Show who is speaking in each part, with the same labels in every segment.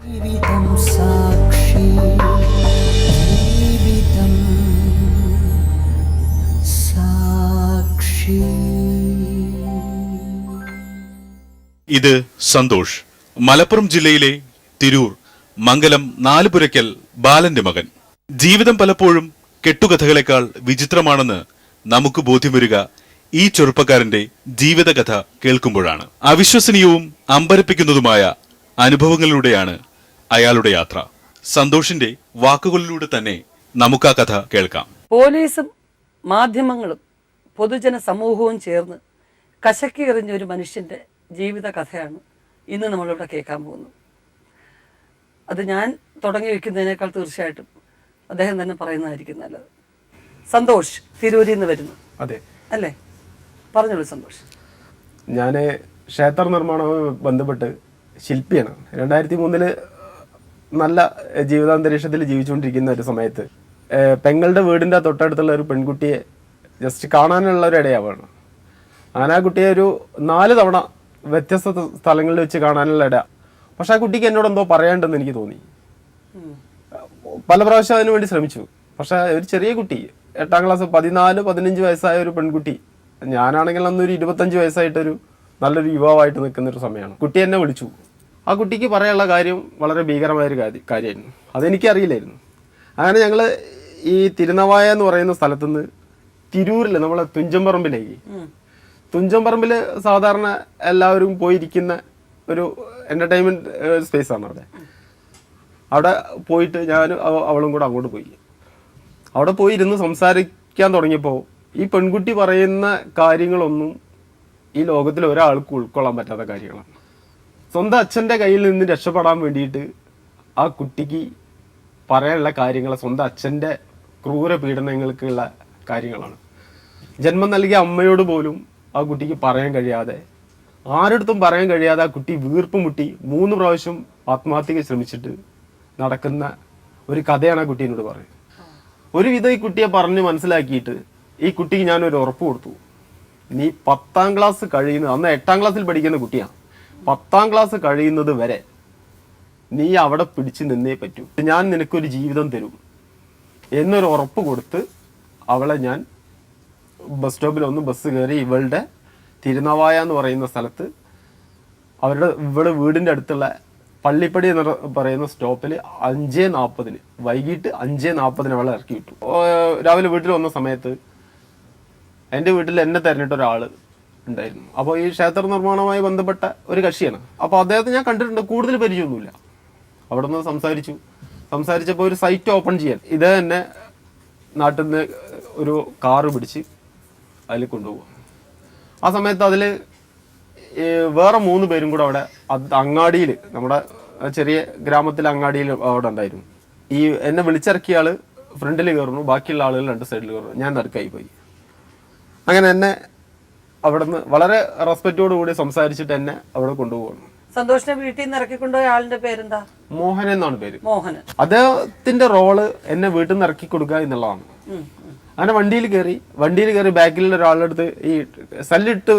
Speaker 1: ഇത് സന്തോഷ്, മലപ്പുറം ജില്ലയിലെ തിരൂർ മംഗലം നാലുപുരയ്ക്കൽ ബാലന്റെ മകൻ. ജീവിതം പലപ്പോഴും കെട്ടുകഥകളെക്കാൾ വിചിത്രമാണെന്ന് നമുക്ക് ബോധ്യം വരിക ഈ ചെറുപ്പക്കാരന്റെ ജീവിതകഥ കേൾക്കുമ്പോഴാണ്. അവിശ്വസനീയവും അമ്പരപ്പിക്കുന്നതുമായ അനുഭവങ്ങളിലൂടെയാണ് അയാളുടെ യാത്ര. സന്തോഷിന്റെ വാക്കുകളിലൂടെ തന്നെ നമുക്ക് ആ കഥ കേൾക്കാം.
Speaker 2: പോലീസും മാധ്യമങ്ങളും പൊതുജന സമൂഹവും ചേർന്ന് കശക്കി എറിഞ്ഞ ഒരു മനുഷ്യന്റെ ജീവിത കഥയാണ് ഇന്ന് നമ്മളിവിടെ കേൾക്കാൻ പോകുന്നത്. അത് ഞാൻ തുടങ്ങി വെക്കുന്നതിനേക്കാൾ തീർച്ചയായിട്ടും അദ്ദേഹം തന്നെ പറയുന്നതായിരിക്കും നല്ലത്. സന്തോഷ് തിരൂരിൽ നിന്ന് വരുന്നു.
Speaker 3: അതെ
Speaker 2: അല്ലേ? പറഞ്ഞോളൂ സന്തോഷ്.
Speaker 3: ഞാൻ ക്ഷേത്ര നിർമ്മാണവുമായി ബന്ധപ്പെട്ട് ശില്പിയാണ്. 2003 നല്ല ജീവിതാന്തരീക്ഷത്തിൽ ജീവിച്ചുകൊണ്ടിരിക്കുന്ന ഒരു സമയത്ത് പെങ്ങളുടെ വീടിൻ്റെ തൊട്ടടുത്തുള്ള ഒരു പെൺകുട്ടിയെ ജസ്റ്റ് കാണാനുള്ള ഒരു ഇടയാവാണ്. അങ്ങനെ ആ കുട്ടിയെ ഒരു 4 തവണ വ്യത്യസ്ത സ്ഥലങ്ങളിൽ വെച്ച് കാണാനുള്ള ഇട. പക്ഷെ ആ കുട്ടിക്ക് എന്നോട് എന്തോ പറയാണ്ടെന്ന് എനിക്ക് തോന്നി. പല പ്രാവശ്യം അതിനു വേണ്ടി ശ്രമിച്ചു. പക്ഷെ ഒരു ചെറിയ കുട്ടി, 8ാം ക്ലാസ്, 14-15 വയസ്സായ ഒരു പെൺകുട്ടി, ഞാനാണെങ്കിൽ അന്നൊരു 25 വയസ്സായിട്ടൊരു നല്ലൊരു യുവാവായിട്ട് നിൽക്കുന്ന ഒരു സമയമാണ്. കുട്ടി എന്നെ വിളിച്ചു. ആ കുട്ടിക്ക് പറയാനുള്ള കാര്യം വളരെ ഭീകരമായൊരു കാര്യമായിരുന്നു. അതെനിക്കറിയില്ലായിരുന്നു. അങ്ങനെ ഞങ്ങൾ ഈ തിരുനവായ എന്ന് പറയുന്ന സ്ഥലത്തുനിന്ന് തിരൂരിൽ നമ്മളെ തുഞ്ചംപറമ്പിലേക്ക്, തുഞ്ചംപറമ്പിൽ സാധാരണ എല്ലാവരും പോയിരിക്കുന്ന ഒരു എൻ്റർടൈൻമെൻറ്റ് സ്പേസാണ് അവിടെ പോയിട്ട് ഞാനും അവളും കൂടെ അങ്ങോട്ട് പോയി. അവിടെ പോയി ഇരുന്ന് സംസാരിക്കാൻ തുടങ്ങിയപ്പോൾ ഈ പെൺകുട്ടി പറയുന്ന കാര്യങ്ങളൊന്നും ഈ ലോകത്തിൽ ഒരാൾക്ക് ഉൾക്കൊള്ളാൻ പറ്റാത്ത കാര്യങ്ങളാണ്. സ്വന്തം അച്ഛൻ്റെ കയ്യിൽ നിന്ന് രക്ഷപ്പെടാൻ വേണ്ടിയിട്ട് ആ കുട്ടിക്ക് പറയാനുള്ള കാര്യങ്ങൾ സ്വന്തം അച്ഛൻ്റെ ക്രൂര പീഡനങ്ങൾക്കുള്ള കാര്യങ്ങളാണ്. ജന്മം നൽകിയ അമ്മയോട് പോലും ആ കുട്ടിക്ക് പറയാൻ കഴിയാതെ, ആരടുത്തും പറയാൻ കഴിയാതെ ആ കുട്ടി വീർപ്പ് മുട്ടി 3 പ്രാവശ്യം ആത്മഹത്യക്ക് ശ്രമിച്ചിട്ട് നടക്കുന്ന ഒരു കഥയാണ് ആ കുട്ടി എന്നോട് പറയുന്നത്. ഒരുവിധം ഈ കുട്ടിയെ പറഞ്ഞ് മനസ്സിലാക്കിയിട്ട് ഈ കുട്ടിക്ക് ഞാനൊരു ഉറപ്പ് കൊടുത്തു. നീ 10ാം ക്ലാസ് കഴിയുന്നത്, അന്ന് 8ാം ക്ലാസ്സിൽ പഠിക്കുന്ന കുട്ടിയാണ്, 10ാം ക്ലാസ് കഴിയുന്നത് വരെ നീ അവിടെ പിടിച്ച് നിന്നേ പറ്റൂ, ഞാൻ നിനക്കൊരു ജീവിതം തരും എന്നൊരു ഉറപ്പ് കൊടുത്ത് അവളെ ഞാൻ ബസ് സ്റ്റോപ്പിൽ ഒന്ന് ബസ് കയറി ഇവളുടെ തിരുനവായ എന്ന് പറയുന്ന സ്ഥലത്ത് ഇവളുടെ വീടിൻ്റെ അടുത്തുള്ള പള്ളിപ്പടി എന്ന് പറയുന്ന സ്റ്റോപ്പിൽ 5:40 വൈകിട്ട് 5:40 അവളെ ഇറക്കി വിട്ടു. രാവിലെ വീട്ടിൽ വന്ന സമയത്ത് എൻ്റെ വീട്ടിൽ എന്നെ തെരഞ്ഞിട്ട് ഒരാൾ ഉണ്ടായിരുന്നു. അപ്പോൾ ഈ ക്ഷേത്ര നിർമ്മാണവുമായി ബന്ധപ്പെട്ട ഒരു കക്ഷിയാണ്. അപ്പോൾ അദ്ദേഹത്തെ ഞാൻ കണ്ടിട്ടുണ്ട്, കൂടുതൽ പരിചയമൊന്നുമില്ല. അവിടെ നിന്ന് സംസാരിച്ചപ്പോൾ ഒരു സൈറ്റ് ഓപ്പൺ ചെയ്യാൻ ഇതേ തന്നെ നാട്ടിൽ നിന്ന് ഒരു കാറ് പിടിച്ച് അതിൽ കൊണ്ടുപോകും. ആ സമയത്ത് അതിൽ വേറെ 3 പേരും കൂടെ അവിടെ അങ്ങാടിയിൽ, നമ്മുടെ ചെറിയ ഗ്രാമത്തിലെ അങ്ങാടിയിൽ അവിടെ ഉണ്ടായിരുന്നു. ഈ എന്നെ വിളിച്ചിറക്കിയ ആൾ ഫ്രണ്ടിൽ കയറുന്നു, ബാക്കിയുള്ള ആളുകൾ 2 സൈഡിൽ കയറുന്നു. ഞാൻ നടുക്കായി പോയി. അങ്ങനെ എന്നെ അവിടെ നിന്ന് വളരെ റെസ്പെക്റ്റോട് കൂടി സംസാരിച്ചിട്ട് എന്നെ അവിടെ കൊണ്ടുപോകുന്നു.
Speaker 2: സന്തോഷിനെ വീട്ടിൽ നിന്ന് ഇറക്കിക്കൊണ്ടുപോയ ആളിന്റെ പേരെന്താ?
Speaker 3: മോഹൻ എന്നാണ് പേര്.
Speaker 2: മോഹൻ.
Speaker 3: അദ്ദേഹത്തിന്റെ റോള് എന്നെ വീട്ടിൽ നിന്ന് ഇറക്കി കൊടുക്കുക എന്നുള്ളതാണ്. അങ്ങനെ വണ്ടിയിൽ കയറി ബാക്കിലുള്ള ഒരാളുടെ അടുത്ത് ഈ സല്ലിട്ട്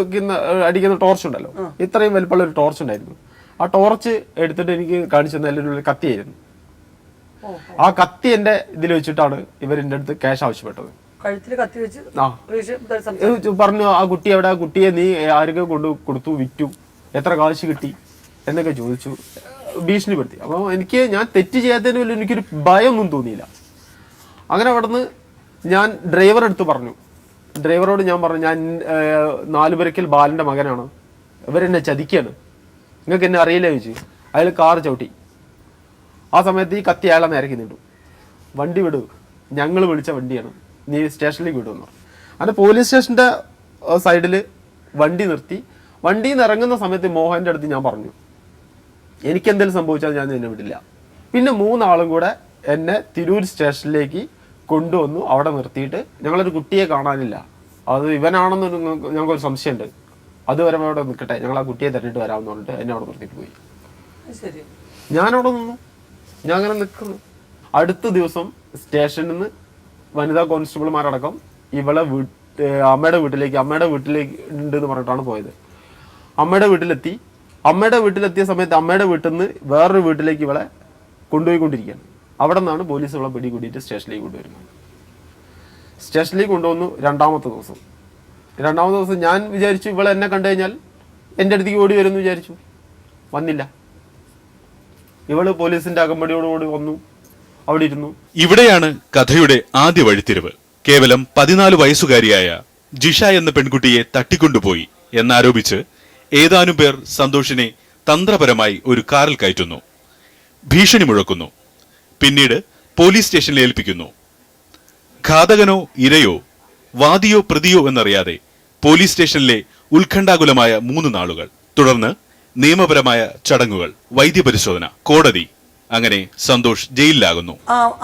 Speaker 3: അടിക്കുന്ന ടോർച്ച് ഉണ്ടല്ലോ, ഇത്രയും വലിപ്പമുള്ള ഒരു ടോർച്ച് ഉണ്ടായിരുന്നു. ആ ടോർച്ച് എടുത്തിട്ട് എനിക്ക് കാണിച്ചു തന്നെ ഒരു കത്തിയായിരുന്നു. ആ കത്തി എന്റെ ഇതിൽ വെച്ചിട്ടാണ് ഇവരെന്റെ അടുത്ത് ക്യാഷ് ആവശ്യപ്പെട്ടത്. പറഞ്ഞു ആ കുട്ടി എവിടെ, ആ കുട്ടിയെ നീ ആരൊക്കെ കൊടുത്തു, വിറ്റു, എത്ര കാശ് കിട്ടി എന്നൊക്കെ ചോദിച്ചു, ഭീഷണിപ്പെടുത്തി. അപ്പോൾ ഞാൻ തെറ്റ് ചെയ്യാത്തതിന് വലിയ എനിക്കൊരു ഭയമൊന്നും തോന്നിയില്ല. അങ്ങനെ അവിടുന്ന് ഞാൻ ഡ്രൈവറോട് ഞാൻ പറഞ്ഞു, ഞാൻ നാലുപുരയ്ക്കൽ ബാലന്റെ മകനാണ്, ഇവരെന്നെ ചതിക്കാണ്, നിങ്ങൾക്ക് എന്നെ അറിയില്ല ചോദിച്ചു. അയാൾ കാർ ചവിട്ടി. ആ സമയത്ത് ഈ കത്തി അയാളെ നേരക്കി നിന്നു. വണ്ടി വിടൂ, ഞങ്ങൾ വിളിച്ച വണ്ടിയാണ്, നീ സ്റ്റേഷനിലേക്ക് വിടുമെന്ന് പറഞ്ഞു. അങ്ങനെ പോലീസ് സ്റ്റേഷൻ്റെ സൈഡിൽ വണ്ടി നിർത്തി. വണ്ടിയിൽ നിന്ന് ഇറങ്ങുന്ന സമയത്ത് മോഹൻ്റെ അടുത്ത് ഞാൻ പറഞ്ഞു, എനിക്കെന്തെങ്കിലും സംഭവിച്ചാൽ ഞാൻ എന്നെ വിടില്ല. പിന്നെ 3 ആളും കൂടെ എന്നെ തിരൂർ സ്റ്റേഷനിലേക്ക് കൊണ്ടുവന്നു. അവിടെ നിർത്തിയിട്ട് ഞങ്ങളൊരു കുട്ടിയെ കാണാനില്ല, അത് ഇവനാണെന്ന് ഞങ്ങൾക്കൊരു സംശയമുണ്ട്, അതുവരെ അവിടെ നിൽക്കട്ടെ, ഞങ്ങൾ ആ കുട്ടിയെ തരഞ്ഞിട്ട് വരാമെന്ന് പറഞ്ഞിട്ട് എന്നെ അവിടെ നിർത്തിയിട്ട് പോയി. ഞാനവിടെ നിന്നു. ഞാൻ അങ്ങനെ നിൽക്കുന്നു. അടുത്ത ദിവസം സ്റ്റേഷനിൽ നിന്ന് വനിതാ കോൺസ്റ്റബിൾമാരടക്കം ഇവളെ അമ്മയുടെ വീട്ടിലേക്ക് ഉണ്ടെന്ന് പറഞ്ഞിട്ടാണ് പോയത്. അമ്മയുടെ വീട്ടിലെത്തി. അമ്മയുടെ വീട്ടിലെത്തിയ സമയത്ത് അമ്മയുടെ വീട്ടിൽ നിന്ന് വേറൊരു വീട്ടിലേക്ക് ഇവളെ കൊണ്ടുപോയിക്കൊണ്ടിരിക്കുകയാണ്. അവിടെ നിന്നാണ് പോലീസ് ഇവളെ പിടികൂടിയിട്ട് സ്റ്റേഷനിലേക്ക് കൊണ്ടുവരുന്നത്. സ്റ്റേഷനിലേക്ക് കൊണ്ടുവന്നു. രണ്ടാമത്തെ ദിവസം ഞാൻ വിചാരിച്ചു ഇവളെ എന്നെ കണ്ടു കഴിഞ്ഞാൽ എൻ്റെ അടുത്തേക്ക് ഓടി വരുമെന്ന് വിചാരിച്ചു. വന്നില്ല. ഇവള് പോലീസിന്റെ അകമ്പടിയോടുകൂടി വന്നു, അവിടെ ഇരുന്നു.
Speaker 1: ഇവിടെയാണ് കഥയുടെ ആദ്യ വഴിത്തിരിവ്. കേവലം 14 വയസ്സുകാരിയായ ജിഷ എന്ന പെൺകുട്ടിയെ തട്ടിക്കൊണ്ടുപോയി എന്നാരോപിച്ച് ഏതാനും പേർ സന്തോഷിനെ തന്ത്രപരമായി ഒരു കാറിൽ കയറ്റുന്നു, ഭീഷണി മുഴക്കുന്നു, പിന്നീട് പോലീസ് സ്റ്റേഷനിൽ ഏൽപ്പിക്കുന്നു. ഘാതകനോ ഇരയോ വാദിയോ പ്രതിയോ എന്നറിയാതെ പോലീസ് സ്റ്റേഷനിലെ ഉത്കണ്ഠാകുലമായ 3 നാളുകൾ. തുടർന്ന് നിയമപരമായ ചടങ്ങുകൾ, വൈദ്യപരിശോധന, കോടതി. അങ്ങനെ സന്തോഷ് ജയിലിലാകുന്നു.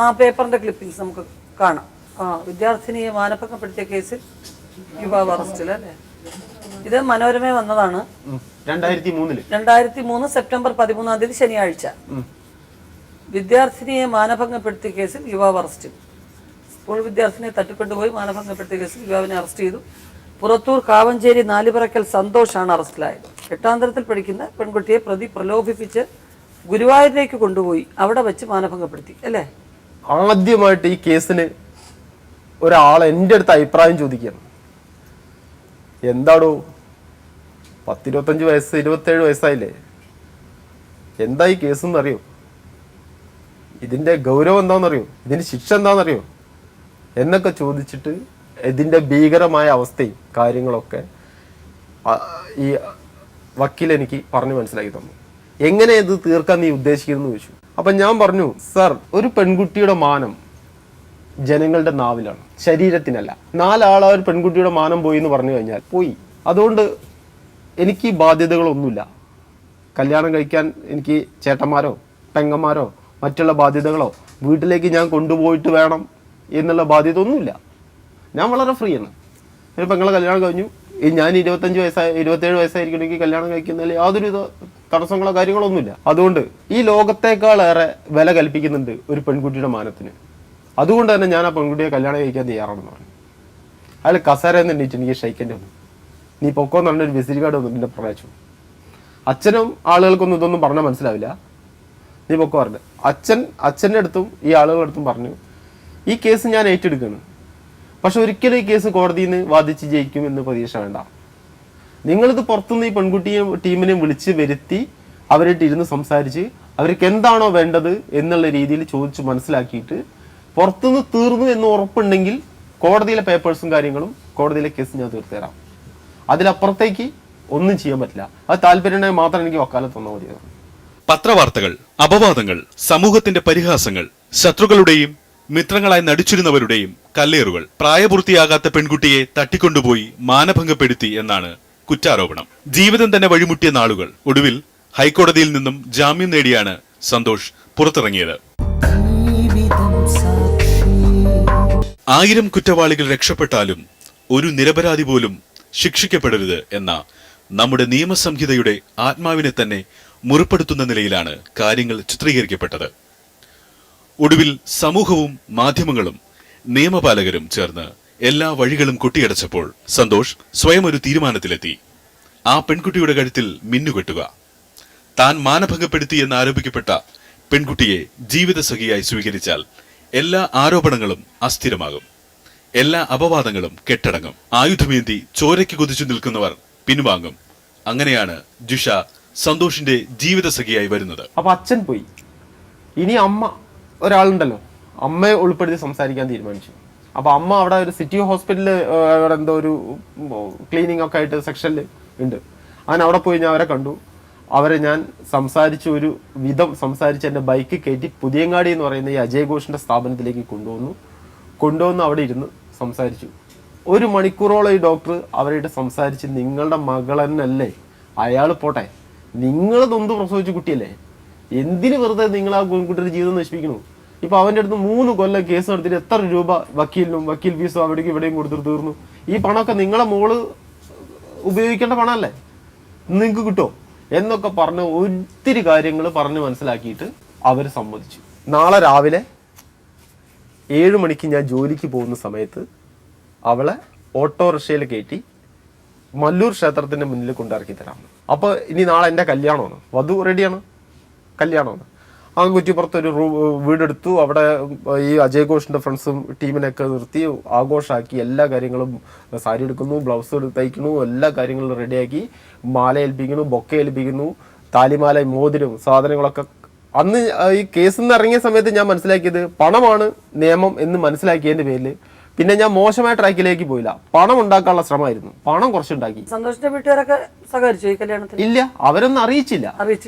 Speaker 2: ആ പേപ്പറിന്റെ ക്ലിപ്പിംഗ്സ് നമുക്ക് കാണാം. വിദ്യാർത്ഥിനിയെ മാനഭംഗപ്പെടുത്തിയ കേസിൽ യുവാവ് അറസ്റ്റിൽ അല്ലേ? ഇത് മനോരമ വന്നതാണ് 2003 സെപ്റ്റംബർ 13 ശനിയാഴ്ച. വിദ്യാർത്ഥിനിയെ മാനഭംഗപ്പെടുത്തിയ കേസിൽ യുവാവ് അറസ്റ്റിൽ. സ്കൂൾ വിദ്യാർത്ഥിനിയെ തട്ടിക്കൊണ്ടുപോയി മാനഭംഗപ്പെടുത്തിയ കേസിൽ യുവാവിനെ അറസ്റ്റ് ചെയ്തു. പുറത്തൂർ കാവഞ്ചേരി നാലുപറക്കൽ സന്തോഷാണ് അറസ്റ്റിലായത്. 8ാം തരത്തിൽ പഠിക്കുന്ന പെൺകുട്ടിയെ പ്രതി പ്രലോഭിപ്പിച്ച് ഗുരുവായൂരിലേക്ക് കൊണ്ടുപോയി അവിടെ വെച്ച് മാനഭംഗപ്പെടുത്തി അല്ലേ?
Speaker 3: ആദ്യമായിട്ട് ഈ കേസിന് ഒരാൾ എൻ്റെ അടുത്ത് അഭിപ്രായം ചോദിക്കുകയാണ്. എന്താടോ 10-25 വയസ്സ് 27 വയസ്സായില്ലേ, എന്താ ഈ കേസ് എന്നറിയോ? ഇതിന്റെ ഗൗരവം എന്താണെന്നറിയോ? ഇതിന്റെ ശിക്ഷ എന്താണെന്നറിയോ എന്നൊക്കെ ചോദിച്ചിട്ട് ഇതിന്റെ ഭീകരമായ അവസ്ഥയും കാര്യങ്ങളൊക്കെ ഈ വക്കീൽ എനിക്ക് പറഞ്ഞു മനസ്സിലാക്കി തന്നു. എങ്ങനെ ഇത് തീർക്കാൻ നീ ഉദ്ദേശിക്കുന്നു ചോദിച്ചു. അപ്പൊ ഞാൻ പറഞ്ഞു, സർ, ഒരു പെൺകുട്ടിയുടെ മാനം ജനങ്ങളുടെ നാവിലാണ്, ശരീരത്തിനല്ല. 4 ആൾ ഒരു പെൺകുട്ടിയുടെ മാനം പോയി എന്ന് പറഞ്ഞു കഴിഞ്ഞാൽ പോയി. അതുകൊണ്ട് എനിക്ക് ബാധ്യതകളൊന്നുമില്ല. കല്യാണം കഴിക്കാൻ എനിക്ക് ചേട്ടന്മാരോ പെങ്ങന്മാരോ മറ്റുള്ള ബാധ്യതകളോ വീട്ടിലേക്ക് ഞാൻ കൊണ്ടുപോയിട്ട് വേണം എന്നുള്ള ബാധ്യത ഒന്നുമില്ല. ഞാൻ വളരെ ഫ്രീ ആണ്. ഒരു പെങ്ങളെ കല്യാണം കഴിഞ്ഞു, ഞാൻ 27 വയസ്സായിരിക്കണമെങ്കിൽ കല്യാണം കഴിക്കുന്നതിൽ യാതൊരു തടസ്സങ്ങളോ കാര്യങ്ങളോ ഒന്നുമില്ല. അതുകൊണ്ട് ഈ ലോകത്തേക്കാളേറെ വില കൽപ്പിക്കുന്നുണ്ട് ഒരു പെൺകുട്ടിയുടെ മാനത്തിന്. അതുകൊണ്ട് തന്നെ ഞാൻ ആ പെൺകുട്ടിയെ കല്യാണം കഴിക്കാൻ തയ്യാറാണെന്ന് പറഞ്ഞു. അയാൾ കസേരയെന്ന് എണ്ണീറ്റ് എനിക്ക് ഷെയ്ക്കൻ്റെ വന്നു. നീ പൊക്കോന്ന് പറഞ്ഞൊരു വിസിറ്റ് കാർഡ് വന്നു എന്നെ പ്രവേശിച്ചു. അച്ഛനും ആളുകൾക്കൊന്നും ഇതൊന്നും പറഞ്ഞാൽ മനസ്സിലാവില്ല. നീ പൊക്കോ പറഞ്ഞു. അച്ഛൻ്റെ അടുത്തും ഈ ആളുകളുടെ അടുത്തും പറഞ്ഞു, ഈ കേസ് ഞാൻ ഏറ്റെടുക്കുകയാണ്, പക്ഷെ ഒരിക്കലും ഈ കേസ് കോടതിയിൽ നിന്ന് വാദിച്ച് ജയിക്കും എന്ന് പ്രതീക്ഷ വേണ്ട. നിങ്ങളിത് പുറത്തുനിന്ന് ഈ പെൺകുട്ടിയെയും ടീമിനെയും വിളിച്ച് വരുത്തി അവരായിട്ട് ഇരുന്ന് സംസാരിച്ച് അവർക്ക് എന്താണോ വേണ്ടത് എന്നുള്ള രീതിയിൽ ചോദിച്ച് മനസ്സിലാക്കിയിട്ട് പുറത്തുനിന്ന് തീർന്നു എന്ന് ഉറപ്പുണ്ടെങ്കിൽ കോടതിയിലെ പേപ്പേഴ്സും കാര്യങ്ങളും കോടതിയിലെ കേസ് ഞാൻ തീർത്തു തരാം. അതിലപ്പുറത്തേക്ക് ഒന്നും ചെയ്യാൻ പറ്റില്ല. അത് താല്പര്യമുണ്ടെങ്കിൽ മാത്രം എനിക്ക് വക്കാലത്ത് തന്നാൽ മതി.
Speaker 1: പത്രവാർത്തകൾ, അപവാദങ്ങൾ, സമൂഹത്തിന്റെ പരിഹാസങ്ങൾ, ശത്രുക്കളുടെയും മിത്രങ്ങളായി നടിച്ചിരുന്നവരുടെയും കല്ലേറുകൾ, പ്രായപൂർത്തിയാകാത്ത പെൺകുട്ടിയെ തട്ടിക്കൊണ്ടുപോയി മാനഭംഗപ്പെടുത്തി എന്നാണ് കുറ്റാരോപണം. ജീവിതം തന്നെ വഴിമുട്ടിയ നാളുകൾ. ഒടുവിൽ ഹൈക്കോടതിയിൽ നിന്നും ജാമ്യം നേടിയാണ് സന്തോഷ് പുറത്തിറങ്ങിയത്. 1000 കുറ്റവാളികൾ രക്ഷപ്പെട്ടാലും ഒരു നിരപരാധി പോലും ശിക്ഷിക്കപ്പെടരുത് എന്ന നമ്മുടെ നിയമസംഹിതയുടെ ആത്മാവിനെ തന്നെ മുറിപ്പെടുത്തുന്ന നിലയിലാണ് കാര്യങ്ങൾ ചിത്രീകരിക്കപ്പെട്ടത്. ഒടുവിൽ സമൂഹവും മാധ്യമങ്ങളും നിയമപാലകരും ചേർന്ന് എല്ലാ വഴികളും കൊട്ടിയടച്ചപ്പോൾ സന്തോഷ് സ്വയം ഒരു തീരുമാനത്തിലെത്തി. ആ പെൺകുട്ടിയുടെ കഴുത്തിൽ മിന്നുകെട്ടുക. താൻ മാനഭംഗപ്പെടുത്തി എന്ന് ആരോപിക്കപ്പെട്ട പെൺകുട്ടിയെ ജീവിതസഖിയായി സ്വീകരിച്ചാൽ എല്ലാ ആരോപണങ്ങളും അസ്ഥിരമാകും, എല്ലാ അപവാദങ്ങളും കെട്ടടങ്ങും. ആയുധമേന്തി ചോരയ്ക്ക് കുതിച്ചു നിൽക്കുന്നവർ പിൻവാങ്ങും. അങ്ങനെയാണ് ജിഷ സന്തോഷിന്റെ ജീവിതസഖിയായി വരുന്നത്.
Speaker 3: അപ്പൊ അച്ഛൻ പോയി. ഇനി അമ്മ ഒരാളുണ്ടല്ലോ, അമ്മയെ ഉൾപ്പെടുത്തി സംസാരിക്കാൻ തീരുമാനിച്ചു. അപ്പൊ അമ്മ അവിടെ ഒരു സിറ്റി ഹോസ്പിറ്റലിൽ അവിടെ എന്തോ ഒരു ക്ലീനിങ് ഒക്കെ ആയിട്ട് സെക്ഷനിൽ ഉണ്ട്. അങ്ങനെ അവിടെ പോയി ഞാൻ അവരെ കണ്ടു. അവരെ ഞാൻ സംസാരിച്ച് ഒരു വിധം സംസാരിച്ച് എൻ്റെ ബൈക്ക് കയറ്റി പുതിയങ്ങാടി എന്ന് പറയുന്ന ഈ അജയ് ഘോഷിന്റെ സ്ഥാപനത്തിലേക്ക് കൊണ്ടുവന്ന് അവിടെ ഇരുന്ന് സംസാരിച്ചു. 1 മണിക്കൂറോളം ഈ ഡോക്ടർ അവരായിട്ട് സംസാരിച്ച്, നിങ്ങളുടെ മകൾ തന്നെയല്ലേ, അയാൾ പോട്ടെ, നിങ്ങൾ നൊന്ത് പ്രസവിച്ച കുട്ടിയല്ലേ, എന്തിന് വെറുതെ നിങ്ങൾ ആ കുട്ടിയുടെ ജീവിതം നശിപ്പിക്കണു? ഇപ്പൊ അവൻ്റെ അടുത്ത് 3 കൊല്ലം കേസ് നടത്തിയിട്ട് എത്ര രൂപ വക്കീലിനും വക്കീൽ ഫീസും അവിടേക്ക് ഇവിടെയും കൊടുത്തിട്ട് തീർന്നു. ഈ പണമൊക്കെ നിങ്ങളെ മോള് ഉപയോഗിക്കേണ്ട പണമല്ലേ, നിങ്ങൾക്ക് കിട്ടുമോ എന്നൊക്കെ പറഞ്ഞ് ഒത്തിരി കാര്യങ്ങൾ പറഞ്ഞ് മനസ്സിലാക്കിയിട്ട് അവർ സമ്മതിച്ചു. നാളെ രാവിലെ 7 മണിക്ക് ഞാൻ ജോലിക്ക് പോകുന്ന സമയത്ത് അവളെ ഓട്ടോറിക്ഷയിൽ കയറ്റി മല്ലൂർ ക്ഷേത്രത്തിന്റെ മുന്നിൽ കൊണ്ടിറക്കി തരാം. അപ്പോൾ ഇനി നാളെ എൻ്റെ കല്യാണമാണ്, വധു റെഡിയാണ്, കല്യാണമാണ്. ആ കുറ്റിപ്പുറത്ത് ഒരു വീടെടുത്തു. അവിടെ ഈ അജയ് ഘോഷിന്റെ ഫ്രണ്ട്സും ടീമിനൊക്കെ നിർത്തി ആഘോഷമാക്കി. എല്ലാ കാര്യങ്ങളും, സാരി എടുക്കുന്നു, ബ്ലൗസ് തയ്ക്കുന്നു, എല്ലാ കാര്യങ്ങളും റെഡിയാക്കി. മാല ഏൽപ്പിക്കുന്നു, ബൊക്കെ ഏൽപ്പിക്കുന്നു, താലിമാല, മോതിരം, സാധനങ്ങളൊക്കെ. അന്ന് ഈ കേസിൽ നിന്ന് ഇറങ്ങിയ സമയത്ത് ഞാൻ മനസ്സിലാക്കിയത് പണമാണ് നിയമം എന്ന് മനസ്സിലാക്കിയതിന്റെ പേരിൽ പിന്നെ ഞാൻ മോശമായ ട്രാക്കിലേക്ക് പോയില്ല. പണം ഉണ്ടാക്കാനുള്ള ശ്രമമായിരുന്നു. പണം കുറച്ചുണ്ടാക്കി.
Speaker 2: സന്തോഷിന്റെ വീട്ടുകാരൊക്കെ സഹകരിച്ചു ഈ കല്യാണത്തിന്?
Speaker 3: ഇല്ല, അവരൊന്നും അറിയിച്ചില്ല.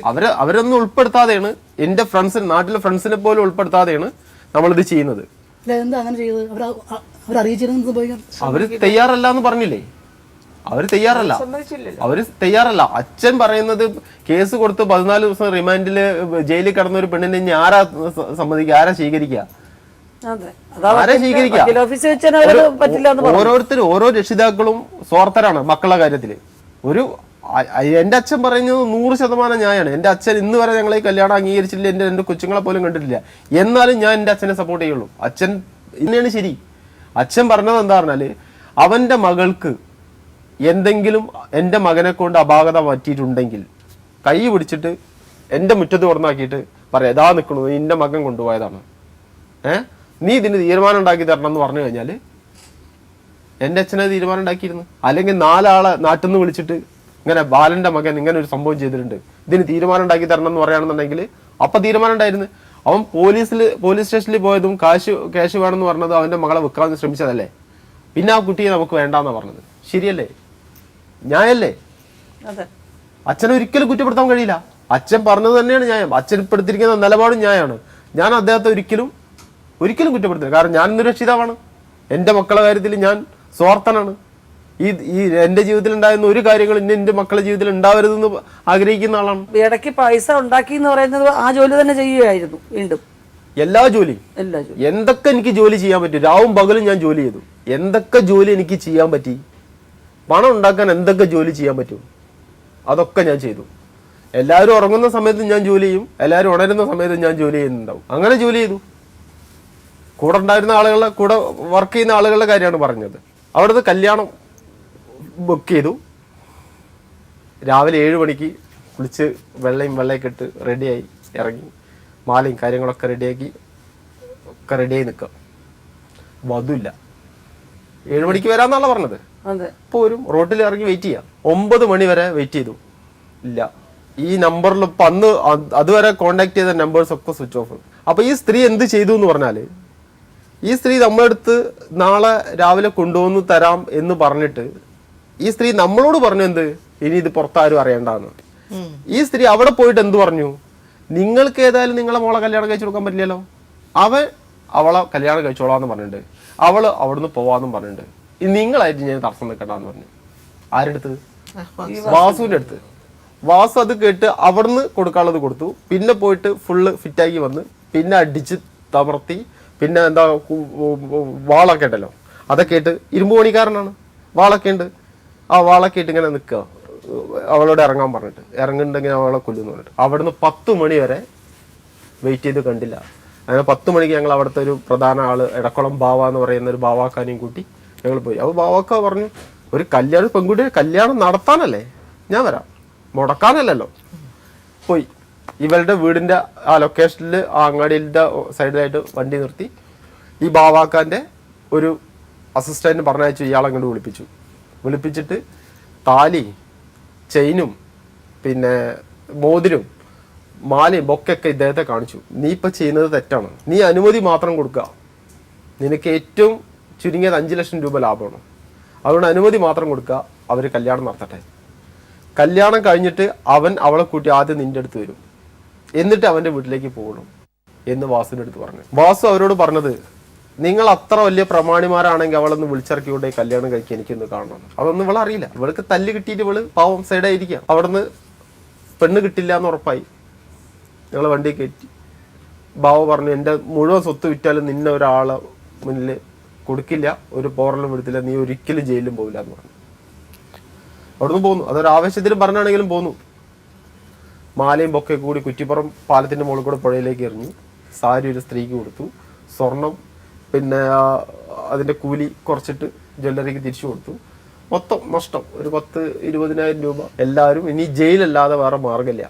Speaker 3: അവരൊന്നും ഉൾപ്പെടുത്താതെയാണ്, എന്റെ ഫ്രണ്ട്സിന്, നാട്ടിലെ ഫ്രണ്ട്സിനെ പോലും ഉൾപ്പെടുത്താതെയാണ് നമ്മളിത് ചെയ്യുന്നത്. അവര് തയ്യാറല്ല എന്ന് പറഞ്ഞില്ലേ? അവര് തയ്യാറല്ല. അച്ഛൻ പറയുന്നത് കേസ് കൊടുത്ത് 14 ദിവസം റിമാൻഡില് ജയിലിൽ കിടന്ന ഒരു പെണ്ണിനെ ഇനി ആരാ സമ്മതിക്കുക, ആരാ സ്വീകരിക്കുക? ഓരോരുത്തരും, ഓരോ രക്ഷിതാക്കളും സ്വാർത്ഥരാണ് മക്കളുടെ കാര്യത്തില്. എന്റെ അച്ഛൻ പറയുന്നത് 100% ന്യായമാണ്. എന്റെ അച്ഛൻ ഇന്ന് വരെ ഞങ്ങളെ കല്യാണം അംഗീകരിച്ചിട്ടില്ല, എന്റെ 2 കൊച്ചുങ്ങളെ പോലും കണ്ടിട്ടില്ല. എന്നാലും ഞാൻ എന്റെ അച്ഛനെ സപ്പോർട്ട് ചെയ്യുള്ളൂ. അച്ഛൻ ഇന്നെയാണ് ശരി. അച്ഛൻ പറഞ്ഞത് എന്താ പറഞ്ഞാല്, അവന്റെ മകൾക്ക് എന്തെങ്കിലും എൻ്റെ മകനെ കൊണ്ട് അപാകത പറ്റിയിട്ടുണ്ടെങ്കിൽ കൈ പിടിച്ചിട്ട് എൻ്റെ മുറ്റത്ത് തുറന്നാക്കിയിട്ട് പറയാം, ഇതാ നിൽക്കണു, നിന്റെ മകൻ കൊണ്ടുപോയതാണ്, നീ ഇതിന് തീരുമാനം ഉണ്ടാക്കി തരണം എന്ന് പറഞ്ഞു കഴിഞ്ഞാൽ എൻ്റെ അച്ഛനെ തീരുമാനം ഉണ്ടാക്കിയിരുന്നു. അല്ലെങ്കിൽ 4 ആളെ നാട്ടിൽ നിന്ന് വിളിച്ചിട്ട് ഇങ്ങനെ ബാലന്റെ മകൻ ഇങ്ങനെ ഒരു സംഭവം ചെയ്തിട്ടുണ്ട്, ഇതിന് തീരുമാനം ഉണ്ടാക്കി തരണം എന്ന് പറയുകയാണെന്നുണ്ടെങ്കിൽ അപ്പം തീരുമാനം ഉണ്ടായിരുന്നു. അവൻ പോലീസ് സ്റ്റേഷനിൽ പോയതും ക്യാഷ് വേണമെന്ന് പറഞ്ഞത് അവൻ്റെ മകളെ വെക്കാൻ ശ്രമിച്ചതല്ലേ. പിന്നെ ആ കുട്ടിയെ നമുക്ക് വേണ്ടാന്നാ പറഞ്ഞത്. ശരിയല്ലേ? ന്യായല്ലേ? അച്ഛനെ ഒരിക്കലും കുറ്റപ്പെടുത്താൻ കഴിയില്ല. അച്ഛൻ പറഞ്ഞത് തന്നെയാണ് ന്യായം. അച്ഛൻ ഇപ്പൊ എടുത്തിരിക്കുന്ന നിലപാടും ന്യായമാണ്. ഞാൻ അദ്ദേഹത്തെ ഒരിക്കലും കുറ്റപ്പെടുത്തില്ല. കാരണം ഞാൻ ഇന്ന് രക്ഷിതാവാണ്. എൻ്റെ മക്കളുടെ കാര്യത്തിൽ ഞാൻ സ്വാർത്ഥനാണ്. ഈ എൻ്റെ ജീവിതത്തിൽ ഉണ്ടായിരുന്ന ഒരു കാര്യങ്ങൾ ഇന്ന് എൻ്റെ മക്കളുടെ ജീവിതത്തിൽ ഉണ്ടാവരുതെന്ന് ആഗ്രഹിക്കുന്ന ആളാണ്.
Speaker 2: ഇടയ്ക്ക് പൈസ ഉണ്ടാക്കി എന്ന് പറയുന്നത് ആ ജോലി തന്നെ ചെയ്യുകയായിരുന്നു. വീണ്ടും
Speaker 3: എല്ലാ ജോലിയും എന്തൊക്കെ എനിക്ക് ജോലി ചെയ്യാൻ പറ്റും, രാവും പകലും ഞാൻ ജോലി ചെയ്തു. എന്തൊക്കെ ജോലി എനിക്ക് ചെയ്യാൻ പറ്റി, പണം ഉണ്ടാക്കാൻ എന്തൊക്കെ ജോലി ചെയ്യാൻ പറ്റും, അതൊക്കെ ഞാൻ ചെയ്തു. എല്ലാവരും ഉറങ്ങുന്ന സമയത്ത് ഞാൻ ജോലി ചെയ്യും, എല്ലാവരും ഉണരുന്ന സമയത്ത് ഞാൻ ജോലി ചെയ്യുന്നുണ്ടാവും. അങ്ങനെ ജോലി ചെയ്തു. കൂടെ ഉണ്ടായിരുന്ന ആളുകളുടെ, കൂടെ വർക്ക് ചെയ്യുന്ന ആളുകളുടെ കാര്യമാണ് പറഞ്ഞത്. അവിടുത്തെ കല്യാണം ബുക്ക് ചെയ്തു. രാവിലെ 7 മണിക്ക് കുളിച്ച് വെള്ളയൊക്കെ ഇട്ട് റെഡിയായി ഇറങ്ങി. മാലയും കാര്യങ്ങളൊക്കെ റെഡിയായി നിൽക്കാം. വധുല്ല. 7 മണിക്ക് വരാന്നാണല്ലോ പറഞ്ഞത്. ഇപ്പോൾ വരും. റോഡിൽ ഇറങ്ങി വെയിറ്റ് ചെയ്യാം. 9 മണി വരെ വെയിറ്റ് ചെയ്തു. ഇല്ല. ഈ നമ്പറിൽ ഇപ്പം അന്ന് അതുവരെ കോണ്ടാക്ട് ചെയ്ത നമ്പേഴ്സ് ഒക്കെ സ്വിച്ച് ഓഫ്. അപ്പൊ ഈ സ്ത്രീ എന്ത് ചെയ്തു എന്ന് പറഞ്ഞാല്, ഈ സ്ത്രീ നമ്മളെടുത്ത് നാളെ രാവിലെ കൊണ്ടുവന്ന് തരാം എന്ന് പറഞ്ഞിട്ട് ഈ സ്ത്രീ നമ്മളോട് പറഞ്ഞു എന്ത്, ഇനി ഇത് പുറത്താരും അറിയണ്ടെന്ന്. ഈ സ്ത്രീ അവിടെ പോയിട്ട് എന്ത് പറഞ്ഞു, നിങ്ങൾക്ക് ഏതായാലും നിങ്ങളെ മോളെ കല്യാണം കഴിച്ചു കൊടുക്കാൻ പറ്റില്ലല്ലോ, അവളെ കല്യാണം കഴിച്ചോളാന്ന് പറഞ്ഞിട്ടുണ്ട്, അവള് അവിടുന്ന് പോവാന്നും പറഞ്ഞിട്ടുണ്ട്, നിങ്ങളായിട്ട് ഞാൻ തടസ്സം നിൽക്കണ്ടെന്ന് പറഞ്ഞു. ആരുടെ അടുത്ത്? വാസുവിന്റെ അടുത്ത്. വാസു അത് കേട്ട് അവിടുന്ന് കൊടുക്കാനുള്ളത് കൊടുത്തു. പിന്നെ പോയിട്ട് ഫുള്ള് ഫിറ്റാക്കി വന്ന് പിന്നെ അടിച്ച് തമർത്തി. പിന്നെ എന്താ വാളൊക്കെ ഉണ്ടല്ലോ, അതൊക്കെ ഇട്ട്, ഇരുമ്പ് പണിക്കാരനാണ്, വാളൊക്കെ ഉണ്ട്. ആ വാളൊക്കെ ഇട്ട് ഇങ്ങനെ നിൽക്കുക, അവളോട് ഇറങ്ങാൻ പറഞ്ഞിട്ട്. ഇറങ്ങുന്നുണ്ടെങ്കിൽ അവളെ കൊല്ലുന്നു പറഞ്ഞിട്ട്. അവിടുന്ന് 10 മണി വരെ വെയിറ്റ് ചെയ്ത് കണ്ടില്ല. അങ്ങനെ 10 മണിക്ക് ഞങ്ങൾ അവിടുത്തെ ഒരു പ്രധാന ആള്, എടക്കുളം ബാവ എന്ന് പറയുന്ന ഒരു ബാവാക്കാനെയും കൂട്ടി ഞങ്ങൾ പോയി. അപ്പോൾ ബാവാക്ക പറഞ്ഞു, ഒരു പെൺകുട്ടിയെ കല്യാണം നടത്താനല്ലേ, ഞാൻ വരാം, മുടക്കാനല്ലല്ലോ. പോയി ഇവരുടെ വീടിന്റെ ആ ലൊക്കേഷനിൽ, ആ അങ്ങാടിയുടെ സൈഡിലായിട്ട് വണ്ടി നിർത്തി. ഈ ബാവാക്കാന്റെ ഒരു അസിസ്റ്റന്റ് പറഞ്ഞയച്ചു, ഇയാളങ്ങോട്ട് വിളിപ്പിച്ചിട്ട് താലി, ചെയിനും പിന്നെ മോതിരും മാലയും ബൊക്കൊക്കെ ഇദ്ദേഹത്തെ കാണിച്ചു. നീ ഇപ്പൊ ചെയ്യുന്നത് തെറ്റാണ്, നീ അനുമതി മാത്രം കൊടുക്കുക, നിനക്ക് ഏറ്റവും ചുരുങ്ങിയത് 5 ലക്ഷം രൂപ ലാഭമാണ്, അതുകൊണ്ട് അനുമതി മാത്രം കൊടുക്കുക, അവർ കല്യാണം നടത്തട്ടെ. കല്യാണം കഴിഞ്ഞിട്ട് അവളെ കൂട്ടി ആദ്യം നിന്റെ അടുത്ത് വരും, എന്നിട്ട് അവന്റെ വീട്ടിലേക്ക് പോകണം എന്ന് വാസുവിന്റെ അടുത്ത് പറഞ്ഞു. വാസു അവരോട് പറഞ്ഞത്, നിങ്ങൾ അത്ര വലിയ പ്രമാണിമാരാണെങ്കിൽ അവളൊന്ന് വിളിച്ചിറക്കിക്കൊണ്ട് കല്യാണം കഴിക്കാൻ എനിക്കൊന്ന് കാണണം. അതൊന്നും ഇവളെ അറിയില്ല. ഇവൾക്ക് തല്ല് കിട്ടിയിട്ട് ഇവള് പാവം സൈഡായിരിക്കാം. അവിടുന്ന് പെണ്ണ് കിട്ടില്ല എന്ന് ഉറപ്പായി. ഞങ്ങൾ വണ്ടി കയറ്റി. ബാവ പറഞ്ഞു, എൻ്റെ മുഴുവൻ സ്വത്ത് വിറ്റാലും നിന്നെ ഒരാളെ മുന്നിൽ കൊടുക്കില്ല, ഒരു പോറലും വിടത്തില്ല, നീ ഒരിക്കലും ജയിലിലും പോകില്ല എന്ന് പറഞ്ഞു. അവിടുന്ന് പോന്നു. അതൊരു ആവേശത്തിലും പറഞ്ഞാണെങ്കിലും പോന്നു. മാലയും ബൊക്കെ കൂടി കുറ്റിപ്പുറം പാലത്തിന്റെ മുകളിൽ കൂടെ പുഴയിലേക്ക് എറിഞ്ഞു. സാരി ഒരു സ്ത്രീക്ക് കൊടുത്തു. സ്വർണം പിന്നെ അതിന്റെ കൂലി കുറച്ചിട്ട് ജ്വല്ലറിക്ക് തിരിച്ചു കൊടുത്തു. മൊത്തം നഷ്ടം ഒരു 10-20,000 രൂപ. എല്ലാവരും ഇനി ജയിലല്ലാതെ വേറെ മാർഗമില്ല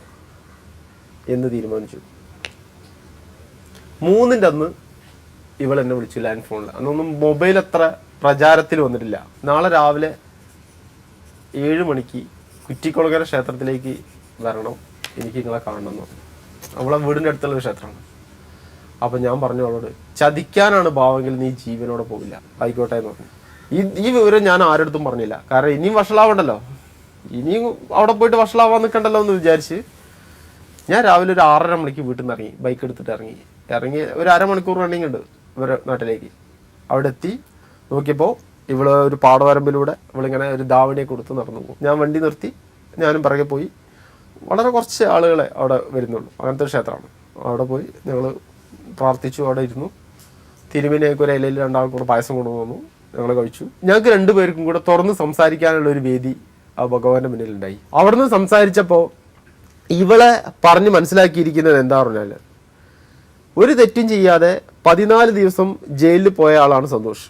Speaker 3: എന്ന് തീരുമാനിച്ചു. 3-ന്റെ അന്ന് ഇവളെന്നെ വിളിച്ചു ലാൻഡ് ഫോണിൽ. അന്നൊന്നും മൊബൈൽ അത്ര പ്രചാരത്തിൽ വന്നിട്ടില്ല. നാളെ രാവിലെ 7 മണിക്ക് കുറ്റിക്കുളങ്ങര ക്ഷേത്രത്തിലേക്ക് വരണം, എനിക്ക് നിങ്ങളെ കാണണം എന്ന് പറഞ്ഞു. അവളെ വീടിൻ്റെ അടുത്തുള്ള ഒരു ക്ഷേത്രമാണ്. അപ്പം ഞാൻ പറഞ്ഞു അവളോട്, ചതിക്കാനാണ് ഭാവമെങ്കിൽ നീ ജീവനോടെ പോകില്ല. ആയിക്കോട്ടെ എന്ന് പറഞ്ഞു. ഈ വിവരം ഞാൻ ആരുടെ പറഞ്ഞില്ല. കാരണം ഇനിയും വഷളാവണ്ടല്ലോ, ഇനിയും അവിടെ പോയിട്ട് വഷളാവാൻ നിൽക്കണ്ടല്ലോ എന്ന് വിചാരിച്ച് ഞാൻ രാവിലെ ഒരു 6:30 മണിക്ക് വീട്ടിൽ നിന്ന് ഇറങ്ങി. ബൈക്ക് എടുത്തിട്ട് ഇറങ്ങി ഒരു അരമണിക്കൂർ റണ്ണിങ് ഉണ്ട് ഇവരെ നാട്ടിലേക്ക്. അവിടെ എത്തി നോക്കിയപ്പോൾ ഇവള് ഒരു പാടവരമ്പിലൂടെ ഇവളിങ്ങനെ ഒരു ധാവണിയെ കൊടുത്ത് നടന്നു പോകും. ഞാൻ വണ്ടി നിർത്തി, ഞാനും പിറകെ പോയി. വളരെ കുറച്ച് ആളുകളെ അവിടെ വരുന്നുള്ളൂ, അങ്ങനത്തെ ഒരു ക്ഷേത്രമാണ്. അവിടെ പോയി ഞങ്ങൾ പ്രാർത്ഥിച്ചു, അവിടെ ഇരുന്നു. തിരുമേനിയൊക്കെ ഒരു ഇലയിൽ 2 ആൾക്കൂടെ പായസം കൊണ്ടുവന്നു, ഞങ്ങൾ കഴിച്ചു. ഞങ്ങൾക്ക് 2 പേർക്കും കൂടെ തുറന്ന് സംസാരിക്കാനുള്ള ഒരു വേദി ആ ഭഗവാന്റെ മുന്നിലുണ്ടായി. അവിടുന്ന് സംസാരിച്ചപ്പോൾ ഇവളെ പറഞ്ഞ് മനസ്സിലാക്കിയിരിക്കുന്നത് എന്താ പറഞ്ഞാൽ, ഒരു തെറ്റും ചെയ്യാതെ 14 ദിവസം ജയിലിൽ പോയ ആളാണ് സന്തോഷ്.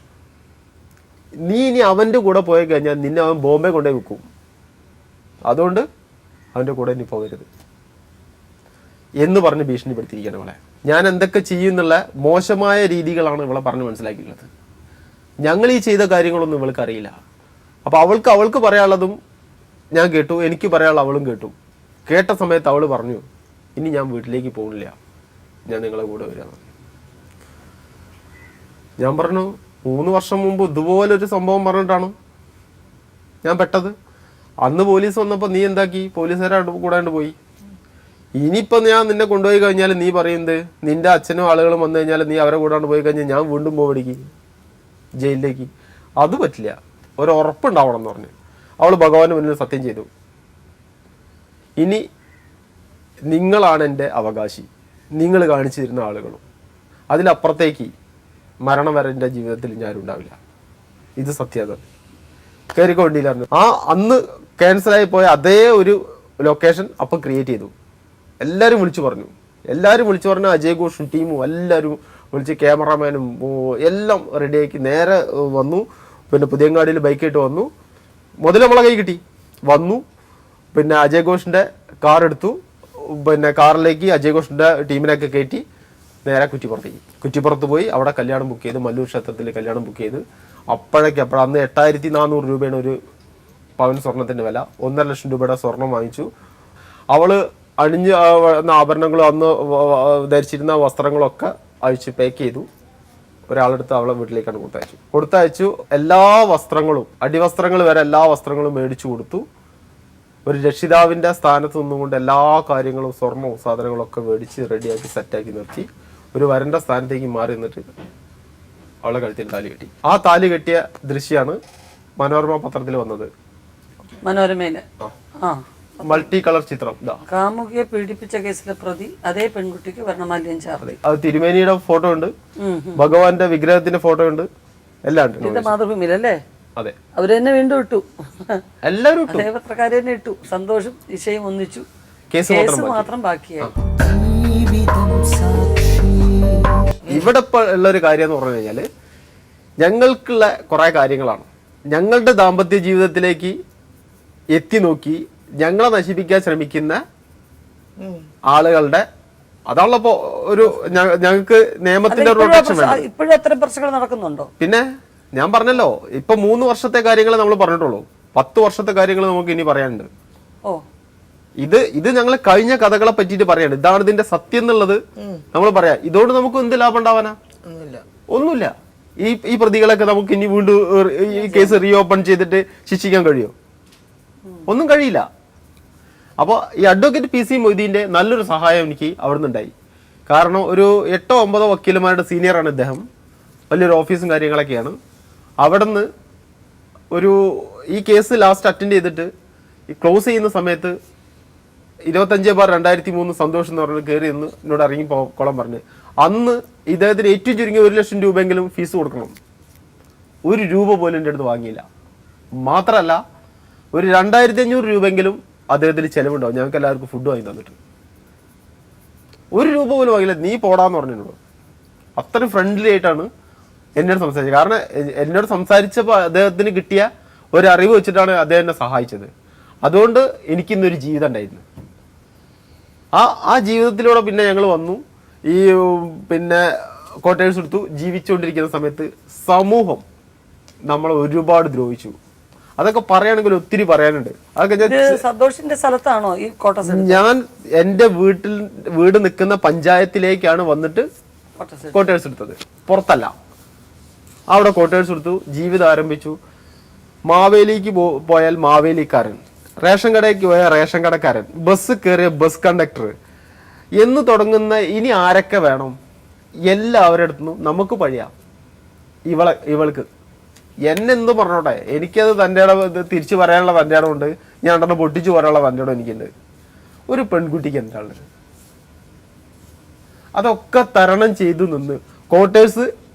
Speaker 3: നീ ഇനി അവൻ്റെ കൂടെ പോയി കഴിഞ്ഞാൽ നിന്നെ അവൻ ബോംബെ കൊണ്ടേ വെക്കും, അതുകൊണ്ട് അവൻ്റെ കൂടെ ഇനി പോകരുത് എന്ന് പറഞ്ഞ് ഭീഷണിപ്പെടുത്തിയിരിക്കുകയാണ് ഇവളെ. ഞാൻ എന്തൊക്കെ ചെയ്യുന്നുള്ള മോശമായ രീതികളാണ് ഇവളെ പറഞ്ഞ് മനസ്സിലാക്കിയിട്ടുള്ളത്. ഞങ്ങൾ ഈ ചെയ്ത കാര്യങ്ങളൊന്നും ഇവൾക്ക് അറിയില്ല. അപ്പോൾ അവൾക്ക് പറയാനുള്ളതും ഞാൻ കേട്ടു, എനിക്ക് പറയാനുള്ള അവളും കേട്ടു. കേട്ട സമയത്ത് അവൾ പറഞ്ഞു, ഇനി ഞാൻ വീട്ടിലേക്ക് പോകുന്നില്ല, ഞാൻ നിങ്ങളെ കൂടെ വരാമെന്ന്. ഞാൻ പറഞ്ഞു, 3 വർഷം മുമ്പ് ഇതുപോലൊരു സംഭവം പറഞ്ഞിട്ടാണ് ഞാൻ പെട്ടത്. അന്ന് പോലീസ് വന്നപ്പോൾ നീ എന്താക്കി, പോലീസുകാരോട് കൂടാണ്ട് പോയി. ഇനിയിപ്പോൾ ഞാൻ നിന്നെ കൊണ്ടുപോയി കഴിഞ്ഞാൽ നീ പറയുന്നത് നിന്റെ അച്ഛനും ആളുകളും വന്നു കഴിഞ്ഞാൽ നീ അവരെ കൂടാണ്ട് പോയി കഴിഞ്ഞാൽ ഞാൻ വീണ്ടും പോവടിക്ക് ജയിലിലേക്ക്. അത് പറ്റില്ല, ഒരു ഉറപ്പുണ്ടാവണം എന്ന് പറഞ്ഞു. അവൾ ഭഗവാന്റെ മുന്നിൽ സത്യം ചെയ്തു, ഇനി നിങ്ങളാണ് എൻ്റെ അവകാശി, നിങ്ങൾ കാണിച്ചു തരുന്ന ആളുകളും, അതിലപ്പുറത്തേക്ക് മരണം വരെ എൻ്റെ ജീവിതത്തിൽ ഞാനുണ്ടാവില്ല, ഇത് സത്യത കയറിക്കൊണ്ടില്ലായിരുന്നു. ആ അന്ന് ക്യാൻസലായി പോയ അതേ ഒരു ലൊക്കേഷൻ അപ്പം ക്രിയേറ്റ് ചെയ്തു. എല്ലാവരും വിളിച്ചു പറഞ്ഞു അജയ് ഘോഷും ടീമും എല്ലാവരും വിളിച്ച്, ക്യാമറാമാനും എല്ലാം റെഡിയാക്കി നേരെ വന്നു. പിന്നെ പുതിയങ്ങാടിയിൽ ബൈക്കായിട്ട് വന്നു. മുതൽ നമ്മളെ കൈ കിട്ടി വന്നു. പിന്നെ അജയ് ഘോഷിൻ്റെ കാർ എടുത്തു. പിന്നെ കാറിലേക്ക് അജയ് ഘോഷിൻ്റെ ടീമിനൊക്കെ കയറ്റി നേരെ കുറ്റിപ്പുറത്ത് പോയി അവിടെ കല്യാണം ബുക്ക് ചെയ്ത്, മല്ലൂർ ക്ഷേത്രത്തിൽ കല്യാണം ബുക്ക് ചെയ്ത്. അപ്പോഴേക്കപ്പോഴും അന്ന് 8400 രൂപയാണ് ഒരു പവൻ സ്വർണത്തിൻ്റെ വില. 1.5 ലക്ഷം രൂപയുടെ സ്വർണം വാങ്ങിച്ചു. അവള് അണിഞ്ഞ് ആഭരണങ്ങളും അന്ന് ധരിച്ചിരുന്ന വസ്ത്രങ്ങളൊക്കെ അഴിച്ച് പാക്ക് ചെയ്തു. ഒരാളെടുത്ത് അവളെ വീട്ടിലേക്കാണ് കൊടുത്തയച്ചു. എല്ലാ വസ്ത്രങ്ങളും, അടിവസ്ത്രങ്ങൾ വരെ എല്ലാ വസ്ത്രങ്ങളും മേടിച്ചു കൊടുത്തു. ഒരു രക്ഷിതാവിൻ്റെ സ്ഥാനത്ത് നിന്നുകൊണ്ട് എല്ലാ കാര്യങ്ങളും, സ്വർണവും സാധനങ്ങളൊക്കെ മേടിച്ച് റെഡിയാക്കി സെറ്റാക്കി നിർത്തി. ഒരു വരൻ്റെ സ്ഥാനത്തേക്ക് മാറി നിന്നിട്ട് അവളെ കഴുത്തിൽ താലി കെട്ടി. ആ താലി കെട്ടിയ ദൃശ്യമാണ് മനോരമ പത്രത്തിൽ വന്നത്.
Speaker 2: മനോരമയില്
Speaker 3: മൾട്ടി കളർ ചിത്രം.
Speaker 2: കാമുകിയെ പീഡിപ്പിച്ച കേസിലെ പ്രതി അതേ പെൺകുട്ടിക്ക് വർണ്ണമാല്യം ചാർത്തി.
Speaker 3: അത് തിരുമേനിയുടെ ഫോട്ടോ ഉണ്ട്, ഭഗവാന്റെ വിഗ്രഹത്തിന്റെ ഫോട്ടോ ഉണ്ട്, എല്ലാം ഉണ്ട്.
Speaker 2: മാതൃഭൂമിയിലല്ലേ?
Speaker 3: അതെ,
Speaker 2: അവര് തന്നെ വീണ്ടും ഇട്ടു,
Speaker 3: എല്ലാവരും
Speaker 2: ദേവത്രക്കാര് തന്നെ ഇട്ടു. സന്തോഷം ദിശയും ഒന്നിച്ചു,
Speaker 3: കേസ്
Speaker 2: മാത്രം ബാക്കിയായി.
Speaker 3: ഇവിടെ ഇപ്പൊ ഉള്ളൊരു കാര്യം എന്ന് പറഞ്ഞു കഴിഞ്ഞാല്, ഞങ്ങൾക്കുള്ള കുറെ കാര്യങ്ങളാണ് ഞങ്ങളുടെ ദാമ്പത്യ ജീവിതത്തിലേക്ക് എത്തി നോക്കി ഞങ്ങളെ നശിപ്പിക്കാൻ ശ്രമിക്കുന്ന ആളുകളുടെ, അതാണല്ലോ ഒരു ഞങ്ങൾക്ക് നിയമത്തിന്റെ
Speaker 2: ഇപ്പോഴും അത്തരം പ്രശ്നങ്ങൾ നടക്കുന്നുണ്ടോ?
Speaker 3: പിന്നെ ഞാൻ പറഞ്ഞല്ലോ, ഇപ്പൊ 3 വർഷത്തെ കാര്യങ്ങൾ നമ്മൾ പറഞ്ഞിട്ടുള്ളൂ, 10 വർഷത്തെ കാര്യങ്ങൾ നമുക്ക് ഇനി പറയാനുണ്ട്. ഇത് ഞങ്ങൾ കഴിഞ്ഞ കഥകളെ പറ്റിയിട്ട് പറയാണ്. ഇതാണ് ഇതിന്റെ സത്യം എന്നുള്ളത് നമ്മൾ പറയാം. ഇതോട് നമുക്ക് എന്ത് ലാഭം ഉണ്ടാവാനാ? ഒന്നുമില്ല. ഈ പ്രതികളൊക്കെ നമുക്ക് ഇനി വീണ്ടും ഈ കേസ് റീഓപ്പൺ ചെയ്തിട്ട് ശിക്ഷിക്കാൻ കഴിയോ? ഒന്നും കഴിയില്ല. അപ്പോൾ ഈ അഡ്വക്കേറ്റ് PC മൊയ്തീൻ്റെ നല്ലൊരു സഹായം എനിക്ക് അവിടെ നിന്നുണ്ടായി. കാരണം ഒരു 8-9 വക്കീലന്മാരുടെ സീനിയറാണ് ഇദ്ദേഹം, വലിയൊരു ഓഫീസും കാര്യങ്ങളൊക്കെയാണ്. അവിടെ നിന്ന് ഈ കേസ് ലാസ്റ്റ് അറ്റൻഡ് ചെയ്തിട്ട് ഈ ക്ലോസ് ചെയ്യുന്ന സമയത്ത് 25/2003 സന്തോഷം എന്ന് പറഞ്ഞിട്ട് കയറി നിന്ന് എന്നോട് ഇറങ്ങി പോകോളം പറഞ്ഞ്, അന്ന് ഇദ്ദേഹത്തിന് ഏറ്റവും ചുരുങ്ങിയ 1 ലക്ഷം രൂപയെങ്കിലും ഫീസ് കൊടുക്കണം. 1 രൂപ പോലും എൻ്റെ അടുത്ത് വാങ്ങിയില്ല. മാത്രമല്ല ഒരു 2500 രൂപയെങ്കിലും അദ്ദേഹത്തിന് ചെലവുണ്ടാവും. ഞങ്ങൾക്ക് എല്ലാവർക്കും ഫുഡ് വാങ്ങി തന്നിട്ട് 1 രൂപ പോലും വാങ്ങില്ല. നീ പോടാന്ന് പറഞ്ഞിട്ടുള്ളൂ. അത്രയും ഫ്രണ്ട്ലി ആയിട്ടാണ് എന്നോട് സംസാരിച്ചത്. കാരണം എന്നോട് സംസാരിച്ചപ്പോൾ അദ്ദേഹത്തിന് കിട്ടിയ ഒരു അറിവ് വെച്ചിട്ടാണ് അദ്ദേഹം എന്നെ സഹായിച്ചത്. അതുകൊണ്ട് എനിക്കിന്നൊരു ജീവിതം ഉണ്ടായിരുന്നു. ആ ജീവിതത്തിലൂടെ പിന്നെ ഞങ്ങൾ വന്നു. ഈ പിന്നെ ക്വാർട്ടേഴ്സ് എടുത്തു. ജീവിച്ചുകൊണ്ടിരിക്കുന്ന സമയത്ത് സമൂഹം നമ്മളെ ഒരുപാട് ദ്രോഹിച്ചു. അതൊക്കെ പറയുകയാണെങ്കിൽ ഒത്തിരി പറയാനുണ്ട്. അതൊക്കെ
Speaker 2: സന്തോഷിന്റെ സ്ഥലത്താണോ ഈ ക്വാർട്ടേഴ്സ്?
Speaker 3: ഞാൻ എൻ്റെ വീട് നിൽക്കുന്ന പഞ്ചായത്തിലേക്കാണ് വന്നിട്ട് ക്വാർട്ടേഴ്സ് എടുത്തത്, പുറത്തല്ല. അവിടെ ക്വാർട്ടേഴ്സ് എടുത്തു, ജീവിതം ആരംഭിച്ചു. മാവേലിക്ക് പോയാൽ മാവേലിക്കാരൻ, റേഷൻ കടയ്ക്ക് പോയാൽ റേഷൻ കടക്കാരൻ, ബസ് കയറിയ ബസ് കണ്ടക്ടർ എന്ന് തുടങ്ങുന്ന ഇനി ആരൊക്കെ വേണം, എല്ലാവരുടെ അടുത്തുനിന്നും നമുക്ക് പഴിയാം. ഇവൾക്ക് എന്നെന്ത് പറഞ്ഞോട്ടെ, എനിക്കത് തൻ്റെ ഇടം തിരിച്ചു പറയാനുള്ള തൻ്റെ ഇടമുണ്ട്. ഞാൻ രണ്ടെണ്ണം പൊട്ടിച്ചു പറയാനുള്ള തൻ്റെ ഇടം എനിക്കുണ്ട്. ഒരു പെൺകുട്ടിക്ക് എന്താണ്? അതൊക്കെ തരണം ചെയ്തു നിന്ന് ക്വാർട്ടേഴ്സ്,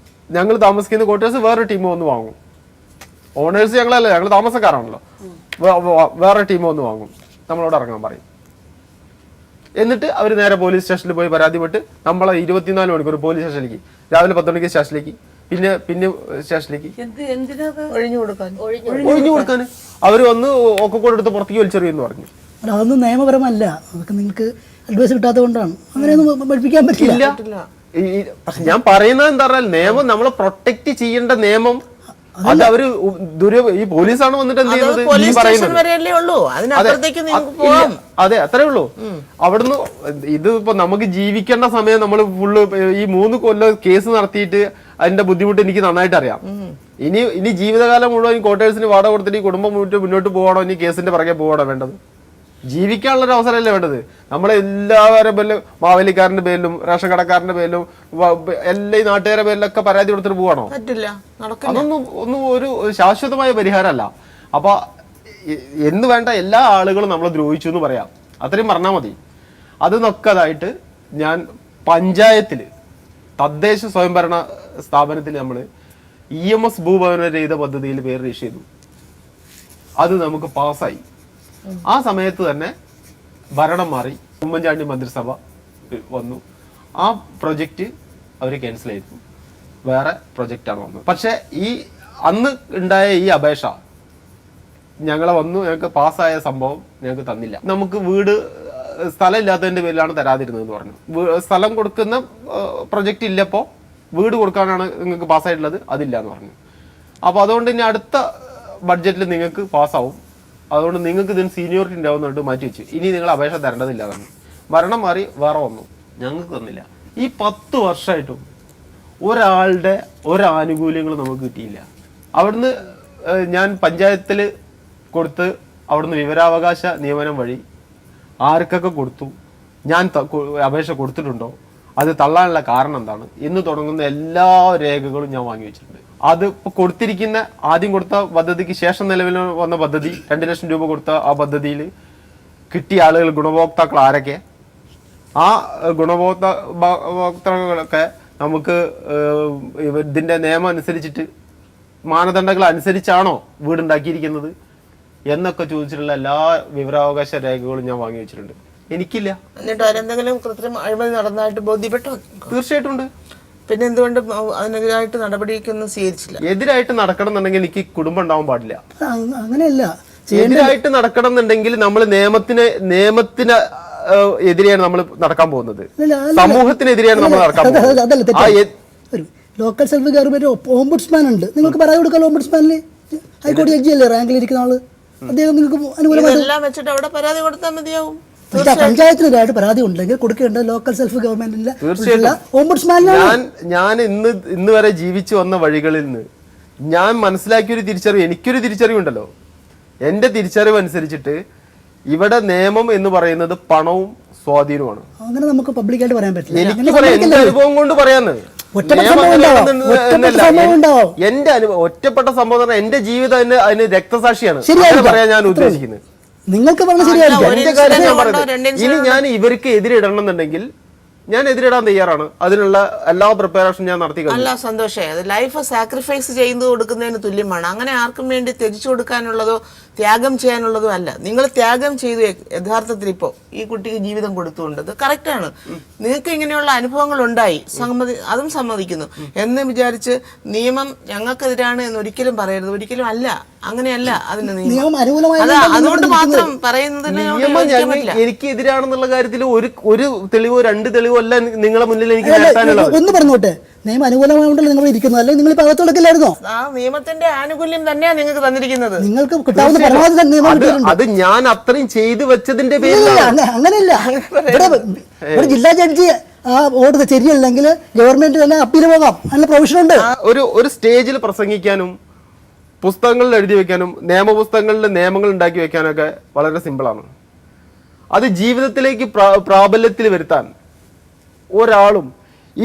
Speaker 3: ഞങ്ങൾ താമസിക്കുന്ന ക്വാർട്ടേഴ്സ് വേറൊരു ടീം വന്ന് വാങ്ങും. ഓണേഴ്സ് ഞങ്ങളല്ല, ഞങ്ങൾ താമസക്കാരാണല്ലോ. വേറെ ടീം വന്ന് വാങ്ങും, നമ്മളോട് ഇറങ്ങാൻ പറയും. എന്നിട്ട് അവർ നേരെ പോലീസ് സ്റ്റേഷനിൽ പോയി പരാതിപ്പെട്ട് നമ്മളെ 24 മണിക്കൂർ പോലീസ് സ്റ്റേഷനിലേക്ക്, രാവിലെ 10 മണിക്ക് സ്റ്റേഷനിലേക്ക്, പിന്നെ സ്റ്റേഷനിലേക്ക് ഒഴിഞ്ഞു കൊടുക്കാൻ അവർ വന്ന് ഒക്കെ കൂടെ എടുത്ത് പുറത്തേക്ക് വലിച്ചെറിയെന്ന് പറഞ്ഞു.
Speaker 4: അതൊന്നും നിയമപരമല്ല, അതൊക്കെ നിങ്ങൾക്ക് അഡ്വൈസ് കിട്ടാത്തത് കൊണ്ടാണ്. അങ്ങനെയൊന്നും പഠിപ്പിക്കാൻ പറ്റില്ല.
Speaker 3: ഞാൻ പറയുന്നത് എന്താ പറഞ്ഞാൽ, നിയമം നമ്മളെ പ്രൊട്ടക്ട് ചെയ്യേണ്ട നിയമം അത് അവര് ഈ പോലീസാണ് വന്നിട്ട് എന്ത് ചെയ്യുന്നത്? അതെ, അത്രേ ഉള്ളൂ. അവിടുന്ന് ഇത് ഇപ്പൊ നമുക്ക് ജീവിക്കേണ്ട സമയം നമ്മൾ ഫുള്ള് ഈ 3 കൊല്ലം കേസ് നടത്തിയിട്ട് അതിന്റെ ബുദ്ധിമുട്ട് എനിക്ക് നന്നായിട്ട് അറിയാം. ഇനി ജീവിതകാലം മുഴുവൻ ക്വാർട്ടേഴ്സിന് വാടക കൊടുത്തിട്ട് ഈ കുടുംബം മുന്നോട്ട് പോകണോ, ഇനി കേസിന്റെ പുറകെ പോകണോ വേണ്ടത്? ജീവിക്കാനുള്ളൊരു അവസരമല്ലേ വേണ്ടത്? നമ്മളെ എല്ലാവരുടെ പേരിലും, മാവേലിക്കാരന്റെ പേരിലും റേഷൻ കടക്കാരന്റെ പേരിലും എല്ലാ ഈ നാട്ടുകാരുടെ പേരിലൊക്കെ പരാതി കൊടുത്തിട്ട് പോകണോ? ഒന്നും ഒരു ശാശ്വതമായ പരിഹാരമല്ല. അപ്പൊ എന്ന് വേണ്ട എല്ലാ ആളുകളും നമ്മളെ ദ്രോഹിച്ചു എന്ന് പറയാം, അത്രയും പറഞ്ഞാൽ മതി. അത് നൊക്കതായിട്ട് ഞാൻ പഞ്ചായത്തില്, തദ്ദേശ സ്വയംഭരണ സ്ഥാപനത്തിൽ നമ്മൾ EMS ഭൂഭവന രഹിത പദ്ധതിയിൽ പേര് രജിസ്റ്റർ ചെയ്തു. അത് നമുക്ക് പാസ്സായി. ആ സമയത്ത് തന്നെ ഭരണം മാറി, ഉമ്മൻചാണ്ടി മന്ത്രിസഭ വന്നു. ആ പ്രൊജക്റ്റ് അവർ ക്യാൻസൽ ചെയ്തു, വേറെ പ്രൊജക്റ്റാണ് വന്നത്. പക്ഷെ ഈ അന്ന് ഉണ്ടായ ഈ അപേക്ഷ ഞങ്ങളെ വന്നു, ഞങ്ങൾക്ക് പാസ്സായ സംഭവം ഞങ്ങൾക്ക് തന്നില്ല. നമുക്ക് സ്ഥലം ഇല്ലാത്തതിന്റെ പേരിലാണ് തരാതിരുന്നതെന്ന് പറഞ്ഞു. സ്ഥലം കൊടുക്കുന്ന പ്രൊജക്റ്റ് ഇല്ലപ്പോൾ വീട് കൊടുക്കാനാണ് നിങ്ങൾക്ക് പാസ്സായിട്ടുള്ളത്, അതില്ല എന്ന് പറഞ്ഞു. അപ്പോൾ അതുകൊണ്ട് ഇനി അടുത്ത ബഡ്ജറ്റിൽ നിങ്ങൾക്ക് പാസ്സാവും, അതുകൊണ്ട് നിങ്ങൾക്ക് ഇതിന് സീനിയോറിറ്റി ഉണ്ടാവുന്നതുകൊണ്ട് മാറ്റി വെച്ചു. ഇനി നിങ്ങൾ അപേക്ഷ തരേണ്ടതില്ല പറഞ്ഞു. ഭരണം മാറി വേറെ വന്നു, ഞങ്ങൾക്ക് തന്നില്ല. ഈ 10 വർഷമായിട്ടും ഒരാളുടെ ഒരാനുകൂല്യങ്ങളും നമുക്ക് കിട്ടിയില്ല. അവിടുന്ന് ഞാൻ പഞ്ചായത്തിൽ കൊടുത്ത്, അവിടുന്ന് വിവരാവകാശ നിയമനം വഴി ആർക്കൊക്കെ കൊടുത്തു, ഞാൻ അപേക്ഷ കൊടുത്തിട്ടുണ്ടോ, അത് തള്ളാനുള്ള കാരണം എന്താണ് എന്ന് തുടങ്ങുന്ന എല്ലാ രേഖകളും ഞാൻ വാങ്ങി വെച്ചിട്ടുണ്ട്. അത് ഇപ്പോൾ കൊടുത്തിരിക്കുന്ന, ആദ്യം കൊടുത്ത പദ്ധതിക്ക് ശേഷം നിലവിൽ വന്ന പദ്ധതി 2 ലക്ഷം രൂപ കൊടുത്ത ആ പദ്ധതിയിൽ കിട്ടിയ ആളുകൾ, ഗുണഭോക്താക്കൾ ആരൊക്കെ, ആ ഗുണഭോക്താക്കളൊക്കെ നമുക്ക് ഇതിന്റെ നിയമം അനുസരിച്ചിട്ട്, മാനദണ്ഡങ്ങൾ അനുസരിച്ചാണോ വീടുണ്ടാക്കിയിരിക്കുന്നത് എന്നൊക്കെ ചോദിച്ചിട്ടുള്ള എല്ലാ വിവരാവകാശ രേഖകളും ഞാൻ വാങ്ങി വെച്ചിട്ടുണ്ട്. എനിക്കില്ല.
Speaker 5: എന്നിട്ട് അതിലെന്തെങ്കിലും കൃത്രിമ അഴിമതി നടന്നതായിട്ട് ബോധ്യപ്പെട്ടോ?
Speaker 3: തീർച്ചയായിട്ടും ഉണ്ട്.
Speaker 5: പിന്നെ എന്തുകൊണ്ട് അതിനെതിരായിട്ട് നടപടിയൊന്നും സ്വീകരിച്ചില്ല?
Speaker 3: എതിരായിട്ട് നടക്കണം എന്നുണ്ടെങ്കിൽ എനിക്ക് കുടുംബം ഉണ്ടാവാൻ പാടില്ല.
Speaker 4: അങ്ങനെയല്ല,
Speaker 3: എതിരായിട്ട് നടക്കണം എന്നുണ്ടെങ്കിൽ നമ്മൾ നിയമത്തിന് എതിരെയാണ് നമ്മൾ നടക്കാൻ പോകുന്നത്, സമൂഹത്തിനെതിരെയാണ് നമ്മൾ നടക്കാൻ പോകുന്നത്.
Speaker 4: ലോക്കൽ സെൽഫ് ഗവൺമെന്റ് ഓംബുഡ്സ്മാൻ ഉണ്ട്, നിങ്ങൾക്ക് പരാതി കൊടുക്കാമല്ലോ. ഓംബുഡ്സ്മാനിൽ ഹൈക്കോടതി ജഡ്ജി അല്ലേ റാങ്കിലിരിക്കുന്ന ആള്, അദ്ദേഹം നിങ്ങൾക്ക്
Speaker 5: അനുകൂലമായി വെച്ചിട്ട് അവിടെ പരാതി കൊടുത്താൽ മതിയാവും.
Speaker 4: പഞ്ചായത്തിനെതിരായിട്ട് പരാതി ഉണ്ടെങ്കിൽ കൊടുക്കേണ്ടത് ലോക്കൽ സെൽഫ് ഗവൺമെന്റിന്റെ ഓംബുഡ്സ്മാനിലാണ്.
Speaker 3: ഞാൻ ഇന്ന് വരെ ജീവിച്ചു വന്ന വഴികളിൽ നിന്ന് ഞാൻ മനസ്സിലാക്കിയൊരു തിരിച്ചറിവ്, എനിക്കൊരു തിരിച്ചറിവുണ്ടല്ലോ. എന്റെ തിരിച്ചറിവ് അനുസരിച്ചിട്ട് ഇവിടെ നിയമം എന്ന് പറയുന്നത് പണവും സ്വാധീനവുമാണ്.
Speaker 4: അങ്ങനെ നമുക്ക് പബ്ലിക്കായിട്ട് പറയാൻ പറ്റില്ല.
Speaker 3: എനിക്ക് പറയാം, എന്റെ അനുഭവം കൊണ്ട് പറയാന്ന്. എന്റെ അനുഭവം ഒറ്റപ്പെട്ട സംഭവം, എന്റെ ജീവിതം അതിന് രക്തസാക്ഷിയാണ് പറയാൻ ഞാൻ ഉദ്ദേശിക്കുന്നത്.
Speaker 4: നിങ്ങൾക്ക് പറഞ്ഞ ശരിയായിരിക്കും.
Speaker 3: എന്റെ കാര്യം ഞാൻ പറയുന്നത്, ഇനി ഞാൻ ഇവർക്ക് എതിരിടണം എന്നുണ്ടെങ്കിൽ ഞാൻ എതിരിടാൻ തയ്യാറാണ്. അതിനുള്ള എല്ലാ പ്രിപ്പറേഷൻ ഞാൻ നടത്തി കഴിഞ്ഞു.
Speaker 5: അല്ല സന്തോഷേ, അത് ലൈഫ് സാക്രിഫൈസ് ചെയ്തു കൊടുക്കുന്നതിന് തുല്യമാണ്. അങ്ങനെ ആർക്കും വേണ്ടി ത്യജിച്ചു കൊടുക്കാനുള്ളതോ ത്യാഗം ചെയ്യാനുള്ളതോ അല്ല. നിങ്ങൾ ത്യാഗം ചെയ്തു യഥാർത്ഥത്തിൽ ഇപ്പോൾ ഈ കുട്ടിക്ക് ജീവിതം കൊടുത്തുകൊണ്ട് അത് കറക്റ്റാണ്. നിങ്ങൾക്ക് ഇങ്ങനെയുള്ള അനുഭവങ്ങൾ ഉണ്ടായി, അതും സമ്മതിക്കുന്നു. എന്ന് വിചാരിച്ച് നിയമം ഞങ്ങൾക്കെതിരാണ് എന്ന് ഒരിക്കലും പറയരുത്. ഒരിക്കലും അല്ല, അങ്ങനെയല്ല അതിന്
Speaker 4: നിയമം അനുകൂലമായി
Speaker 5: അതുകൊണ്ട് മാത്രം പറയുന്നതിന്
Speaker 3: എനിക്ക് എതിരാണെന്നുള്ള കാര്യത്തിൽ ഒരു തെളിവോ 2 തെളിവോ അല്ല നിങ്ങളെ മുന്നിൽ എനിക്ക് നിരത്താനുള്ളത്.
Speaker 4: ഒന്ന് പറഞ്ഞോട്ടെ, നിയമം അനുകൂലമായോണ്ടല്ലോ നിങ്ങൾ ഇരിക്കുന്നത്, അല്ലെങ്കിൽ നിങ്ങൾ ഇപ്പൊ അകത്തോടൊക്കില്ലായിരുന്നോ?
Speaker 5: ആ നിയമത്തിന്റെ ആനുകൂല്യം തന്നെയാണ് നിങ്ങൾക്ക് തന്നിരിക്കുന്നത്.
Speaker 4: നിങ്ങൾക്ക് കിട്ടാവുന്ന പരമാവധി നിയമം കിട്ടിയിട്ടുണ്ട്.
Speaker 3: അത് ഞാൻ അത്രയും ചെയ്തു വെച്ചതിന്റെ പേരിൽ
Speaker 4: അങ്ങനെയല്ല. ഇവിടെ ജില്ലാ ജഡ്ജി ആ ഓർഡർ ശരിയല്ലെങ്കിൽ ഗവൺമെന്റ് തന്നെ അപ്പീൽ പോകാം, അതിനുള്ള പ്രൊവിഷൻ ഉണ്ട്.
Speaker 3: ഒരു സ്റ്റേജിൽ പ്രസംഗിക്കാനും പുസ്തകങ്ങളിൽ എഴുതി വെക്കാനും നിയമപുസ്തകങ്ങളിൽ നിയമങ്ങൾ ഉണ്ടാക്കി വെക്കാനൊക്കെ വളരെ സിമ്പിളാണ്. അത് ജീവിതത്തിലേക്ക് പ്രാബല്യത്തിൽ വരുത്താൻ ഒരാളും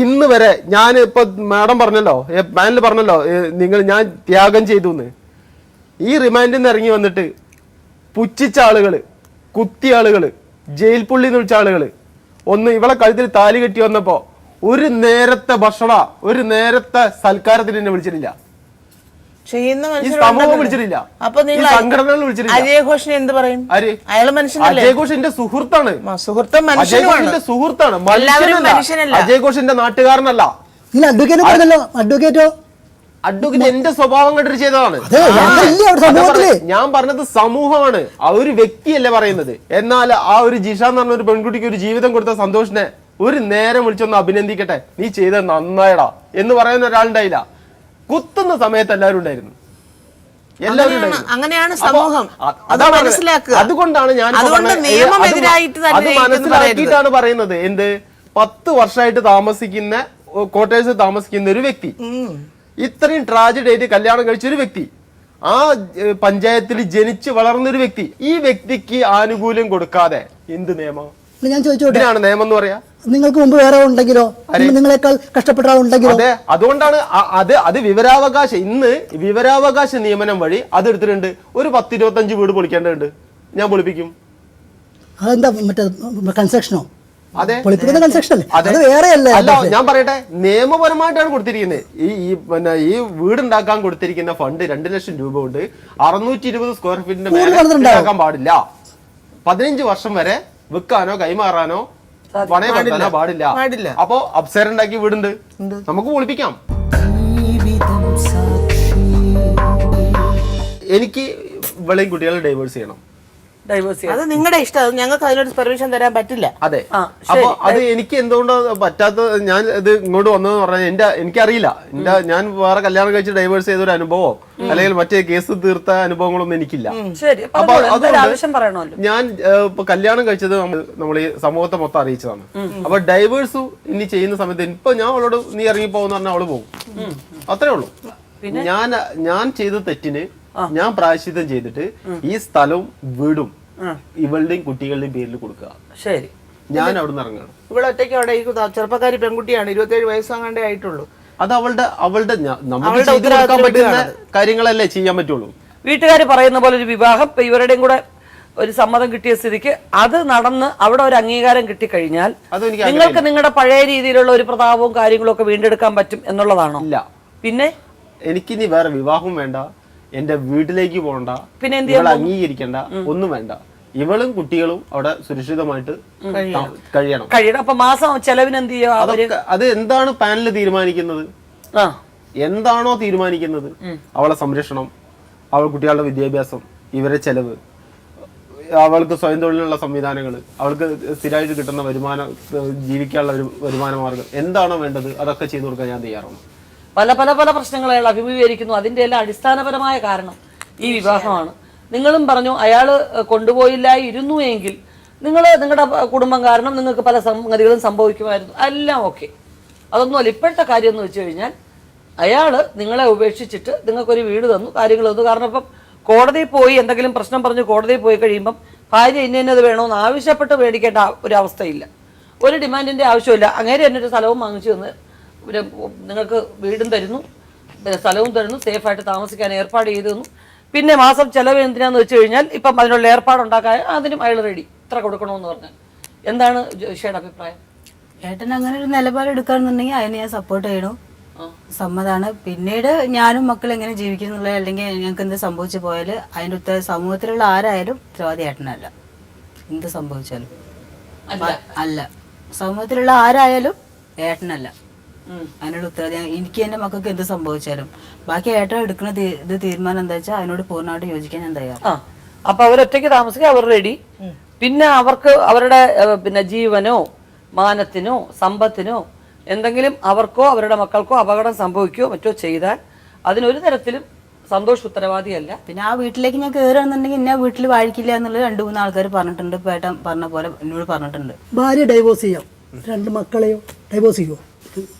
Speaker 3: ഇന്ന് വരെ, ഞാൻ ഇപ്പൊ മാഡം പറഞ്ഞല്ലോ, പാനൽ പറഞ്ഞല്ലോ, ഞാൻ ത്യാഗം ചെയ്തു എന്ന്. ഈ റിമാൻഡിൽ നിന്ന് ഇറങ്ങി വന്നിട്ട് പുച്ഛിച്ച ആളുകള്, കുത്തിയ ആളുകള്, ജയിൽ പുള്ളി എന്ന് വിളിച്ച ആളുകള് ഇവളെ കഴുത്തിൽ താലി കെട്ടി വന്നപ്പോ ഒരു നേരത്തെ ഭക്ഷണ, ഒരു നേരത്തെ സൽക്കാരത്തിന് എന്നെ വിളിച്ചിട്ടില്ല.
Speaker 5: ചെയ്യുന്ന
Speaker 3: സമൂഹം വിളിച്ചിട്ടില്ല.
Speaker 5: അപ്പൊ നിങ്ങൾ
Speaker 3: സംഘടനകൾ വിളിച്ചിട്ടില്ല.
Speaker 5: അജയ് ഘോഷിനെ എന്ത് പറയും? അയാൾ മനുഷ്യനല്ലേ?
Speaker 3: അജയ് ഘോഷ് എന്റെ സുഹൃത്താണ്. സുഹൃത്താണ്,
Speaker 5: മനുഷ്യനല്ല.
Speaker 3: അജയ് ഘോഷ് എന്റെ നാട്ടുകാരനല്ല.
Speaker 4: നിങ്ങൾ അഡ്വക്കേറ്റ് പറഞ്ഞല്ലോ, അഡ്വക്കേറ്റോ?
Speaker 3: അഡ്വക്കേറ്റ് എന്റെ സ്വഭാവം കണ്ടിട്ട് ചെയ്തതാണ്. ഞാൻ പറഞ്ഞത് സമൂഹമാണ്, ആ ഒരു വ്യക്തിയല്ലേ പറയുന്നത്. എന്നാൽ ആ ഒരു ജിഷ എന്ന് പറഞ്ഞ ഒരു പെൺകുട്ടിക്ക് ഒരു ജീവിതം കൊടുത്ത സന്തോഷിനെ ഒരു നേരം വിളിച്ചൊന്ന് അഭിനന്ദിക്കട്ടെ, നീ ചെയ്തത് നന്നായടാ എന്ന് പറയുന്ന ഒരാളുണ്ടായില്ല. കുത്തുന്ന സമയത്ത് എല്ലാവരും ഉണ്ടായിരുന്നു.
Speaker 5: അങ്ങനെയാണ് സമൂഹം.
Speaker 3: അതുകൊണ്ടാണ് ഞാൻ അത് മനസ്സിലാക്കിയിട്ടാണ് പറയുന്നത്. എന്ത് 10 വർഷമായിട്ട് താമസിക്കുന്ന ക്വാർട്ടേഴ്സിൽ താമസിക്കുന്ന ഒരു വ്യക്തി, ഇത്രയും ട്രാജഡി ആയിട്ട് കല്യാണം കഴിച്ച ഒരു വ്യക്തി, ആ പഞ്ചായത്തിൽ ജനിച്ച് വളർന്നൊരു വ്യക്തി, ഈ വ്യക്തിക്ക് ആനുകൂല്യം കൊടുക്കാതെ എന്ത് നിയമം?
Speaker 4: ഞാൻ ചോദിച്ചോട്ടെ,
Speaker 3: നിയമം എന്ന് പറയാ?
Speaker 4: നിങ്ങൾക്ക് മുമ്പ് വേറെ ഉണ്ടെങ്കിലോ, നിങ്ങളെക്കാൾ കഷ്ടപ്പെട്ട ആളുണ്ടെങ്കിലോ?
Speaker 3: അതെ, അതുകൊണ്ടാണ് അത് വിവരാവകാശം. ഇന്ന് വിവരാവകാശ നിയമനം വഴി അതെടുത്തിട്ടുണ്ട്. ഒരു 10-25 വീട് പൊളിക്കേണ്ടതുണ്ട്, ഞാൻ പൊളിപ്പിക്കും.
Speaker 4: അതെന്താ മറ്റേ കൺസ്ട്രക്ഷനോ?
Speaker 3: അതെ,
Speaker 4: പൊളിപ്പിക്കുന്ന കൺസ്ട്രക്ഷൻ അത് വേറെയല്ലേ?
Speaker 3: അല്ല, ഞാൻ പറയട്ടെ, നിയമപരമായിട്ടാണ് കൊടുത്തിരിക്കുന്നത്. ഈ വീടുണ്ടാക്കാൻ കൊടുത്തിരിക്കുന്ന ഫണ്ട് 2 ലക്ഷം രൂപ കൊണ്ട് 620 സ്ക്വയർ ഫീറ്റിന്റെ മേലെ ഉണ്ടാക്കാൻ പാടില്ല. 15 വർഷം വരെ വിൽക്കാനോ കൈമാറാനോ പണയപ്പെടുത്താനോ പാടില്ല. അപ്പോ അപ്സര ഉണ്ടാക്കി വീടുണ്ട്, നമുക്ക് പൊളിപ്പിക്കാം. എനിക്ക് ഇവളെയും കുട്ടികളെ ഡൈവേഴ്സ് ചെയ്യണം.
Speaker 5: അത് നിങ്ങളുടെ ഇഷ്ടം, ഞങ്ങൾക്ക് അതിനൊരു പെർമിഷൻ തരാൻ പറ്റില്ല.
Speaker 3: അതെ, അപ്പൊ അത് എനിക്ക് എന്തുകൊണ്ടോ പറ്റാത്ത, ഞാൻ ഇത് ഇങ്ങോട്ട് വന്നതെന്ന് പറഞ്ഞാൽ എനിക്കറിയില്ല. ഞാൻ വേറെ കല്യാണം കഴിച്ച് ഡൈവേഴ്സ് ചെയ്ത ഒരു അനുഭവമോ അല്ലെങ്കിൽ മറ്റേ കേസ് തീർത്ത അനുഭവങ്ങളൊന്നും എനിക്കില്ല. അപ്പൊ അതുകൊണ്ട് ഞാൻ ഇപ്പൊ കല്യാണം കഴിച്ചത് നമ്മൾ ഈ സമൂഹത്തെ മൊത്തം അറിയിച്ചതാണ്. അപ്പൊ ഡൈവേഴ്സ് ഇനി ചെയ്യുന്ന സമയത്ത് ഇപ്പൊ ഞാൻ അവളോട് നീ ഇറങ്ങി പോകുന്ന പറഞ്ഞാൽ അവള് പോകും. അത്രേ ഉള്ളൂ. ഞാൻ ചെയ്ത തെറ്റിന് ഞാൻ പ്രായശ്ചിത്തം ചെയ്തിട്ട് ഈ സ്ഥലവും വീടും ഇവളുടെയും കുട്ടികളുടെയും പേരിൽ കൊടുക്കുക.
Speaker 2: ശരി,
Speaker 3: ഞാൻ അവിടെ നിന്ന് ഇറങ്ങാണ്.
Speaker 5: ഇവിടെ ഒറ്റയ്ക്ക് അവിടെ ഈ ചെറുപ്പക്കാരി പെൺകുട്ടിയാണ്, 27 വയസ്സാകണ്ടേ ആയിട്ടുള്ളൂ.
Speaker 3: അത് അവളുടെ നമുക്ക് ചെയ്തു കൊടുക്കാൻ പറ്റുന്ന കാര്യങ്ങളല്ലേ ചെയ്യാൻ പറ്റുള്ളൂ.
Speaker 2: വീട്ടുകാർ പറയുന്ന പോലെ ഒരു വിവാഹം ഇവരുടെയും കൂടെ ഒരു സമ്മതം കിട്ടിയ സ്ഥിതിക്ക് അത് നടന്ന് അവിടെ ഒരു അംഗീകാരം കിട്ടിക്കഴിഞ്ഞാൽ നിങ്ങൾക്ക് നിങ്ങളുടെ പഴയ രീതിയിലുള്ള ഒരു പ്രതാപവും കാര്യങ്ങളും ഒക്കെ വീണ്ടെടുക്കാൻ പറ്റും എന്നുള്ളതാണോ? ഇല്ല. പിന്നെ
Speaker 3: എനിക്കിനി വേറെ വിവാഹം വേണ്ട, എന്റെ വീട്ടിലേക്ക് പോകണ്ട, പിന്നെ ഇവളെ അംഗീകരിക്കണ്ട, ഒന്നും വേണ്ട. ഇവളും കുട്ടികളും അവിടെ സുരക്ഷിതമായിട്ട് കഴിയണം.
Speaker 2: അപ്പൊ മാസം ചെലവിന് എന്ത് ചെയ്യുക?
Speaker 3: അത് എന്താണ് പാനൽ തീരുമാനിക്കുന്നത്? എന്താണോ തീരുമാനിക്കുന്നത്, അവളെ സംരക്ഷണം, അവൾ കുട്ടികളുടെ വിദ്യാഭ്യാസം, ഇവരെ ചെലവ്, അവൾക്ക് സ്വയം തൊഴിലുള്ള സംവിധാനങ്ങൾ, അവൾക്ക് സ്ഥിരമായിട്ട് കിട്ടുന്ന വരുമാനം, ജീവിക്കാനുള്ള ഒരു വരുമാന മാർഗം എന്താണോ വേണ്ടത് അതൊക്കെ ചെയ്തു കൊടുക്കാൻ ഞാൻ തയ്യാറാണ്.
Speaker 2: പല പല പല പ്രശ്നങ്ങൾ അയാൾ അഭിമുഖീകരിക്കുന്നു. അതിന്റെ എല്ലാം അടിസ്ഥാനപരമായ കാരണം ഈ വിവാഹമാണ്. നിങ്ങളും പറഞ്ഞു അയാൾ കൊണ്ടുപോയില്ലായിരുന്നു എങ്കിൽ നിങ്ങളുടെ കുടുംബം കാരണം നിങ്ങൾക്ക് പല സംഗതികളും സംഭവിക്കുമായിരുന്നു. എല്ലാം ഓക്കെ, അതൊന്നുമല്ല. ഇപ്പോഴത്തെ കാര്യം എന്ന് വെച്ച് കഴിഞ്ഞാൽ അയാൾ നിങ്ങളെ ഉപേക്ഷിച്ചിട്ട് നിങ്ങൾക്കൊരു വീട് തന്നു, കാര്യങ്ങൾ തന്നു. കാരണം ഇപ്പം കോടതിയിൽ പോയി എന്തെങ്കിലും പ്രശ്നം പറഞ്ഞ് കോടതിയിൽ പോയി കഴിയുമ്പം ഭാര്യ ഇന്നത് വേണമെന്ന് ആവശ്യപ്പെട്ട് മേടിക്കേണ്ട ഒരു അവസ്ഥയില്ല, ഒരു ഡിമാൻഡിന്റെ ആവശ്യമില്ല. അങ്ങനെ തന്നെ ഒരു സ്ഥലവും വാങ്ങിച്ചു തന്ന് നിങ്ങൾക്ക് വീടും തരുന്നു, സ്ഥലവും തരുന്നു, സേഫായിട്ട് താമസിക്കാൻ ഏർപ്പാട് ചെയ്തു തന്നു. പിന്നെ മാസം ചെലവ് എന്തിനാന്ന് വെച്ച് കഴിഞ്ഞാൽ ഇപ്പം അതിനുള്ള ഏർപ്പാടുണ്ടാക്കാൻ അതിനും അയാൾ റെഡി, ഇത്ര കൊടുക്കണമെന്ന് പറഞ്ഞാൽ. എന്താണ് ജിഷയുടെ അഭിപ്രായം?
Speaker 6: ഏട്ടൻ അങ്ങനെ ഒരു നിലപാടെടുക്കാന്നുണ്ടെങ്കിൽ അതിന് ഞാൻ സപ്പോർട്ട് ചെയ്യണു, സമ്മതാണ്. പിന്നീട് ഞാനും മക്കൾ എങ്ങനെ ജീവിക്കുന്നുള്ള, അല്ലെങ്കിൽ ഞങ്ങൾക്ക് എന്ത് സംഭവിച്ചു പോയാൽ അതിൻ്റെ ഉത്തര സമൂഹത്തിലുള്ള ആരായാലും ഉത്തരവാദി ഏട്ടനല്ല. എന്ത് സംഭവിച്ചാലും അല്ല, സമൂഹത്തിലുള്ള ആരായാലും ഏട്ടനല്ല അതിനുള്ള ഉത്തരവാദി. എനിക്ക് എൻ്റെ മക്കൾക്ക് എന്ത് സംഭവിച്ചാലും ബാക്കി ഏട്ടൻ എടുക്കുന്ന ഇത് തീരുമാനം എന്താ വെച്ചാൽ അതിനോട് പൂർണ്ണമായിട്ട് യോജിക്കാൻ ഞാൻ തയ്യാറ്.
Speaker 2: അപ്പൊ അവരൊറ്റയ്ക്ക് താമസിക്കാൻ അവർ റെഡി. പിന്നെ അവർക്ക് അവരുടെ പിന്നെ ജീവനോ മാനത്തിനോ സമ്പത്തിനോ എന്തെങ്കിലും അവർക്കോ അവരുടെ മക്കൾക്കോ അപകടം സംഭവിക്കുകയോ മറ്റോ ചെയ്താൽ അതിനൊരു തരത്തിലും സന്തോഷ് ഉത്തരവാദിയല്ല.
Speaker 6: പിന്നെ ആ വീട്ടിലേക്ക് ഞാൻ കയറുകയാണെന്നുണ്ടെങ്കിൽ എന്നെ വീട്ടിൽ വാഴിക്കില്ല എന്നുള്ളത് 2-3 ആൾക്കാർ പറഞ്ഞിട്ടുണ്ട്. പേട്ടൻ പറഞ്ഞ പോലെ എന്നോട് പറഞ്ഞിട്ടുണ്ട്.
Speaker 4: ഭാര്യ ഡൈവോഴ്സ് ചെയ്യാം, 2 മക്കളെയോ ഡൈവോഴ്സ് ചെയ്യുമോ?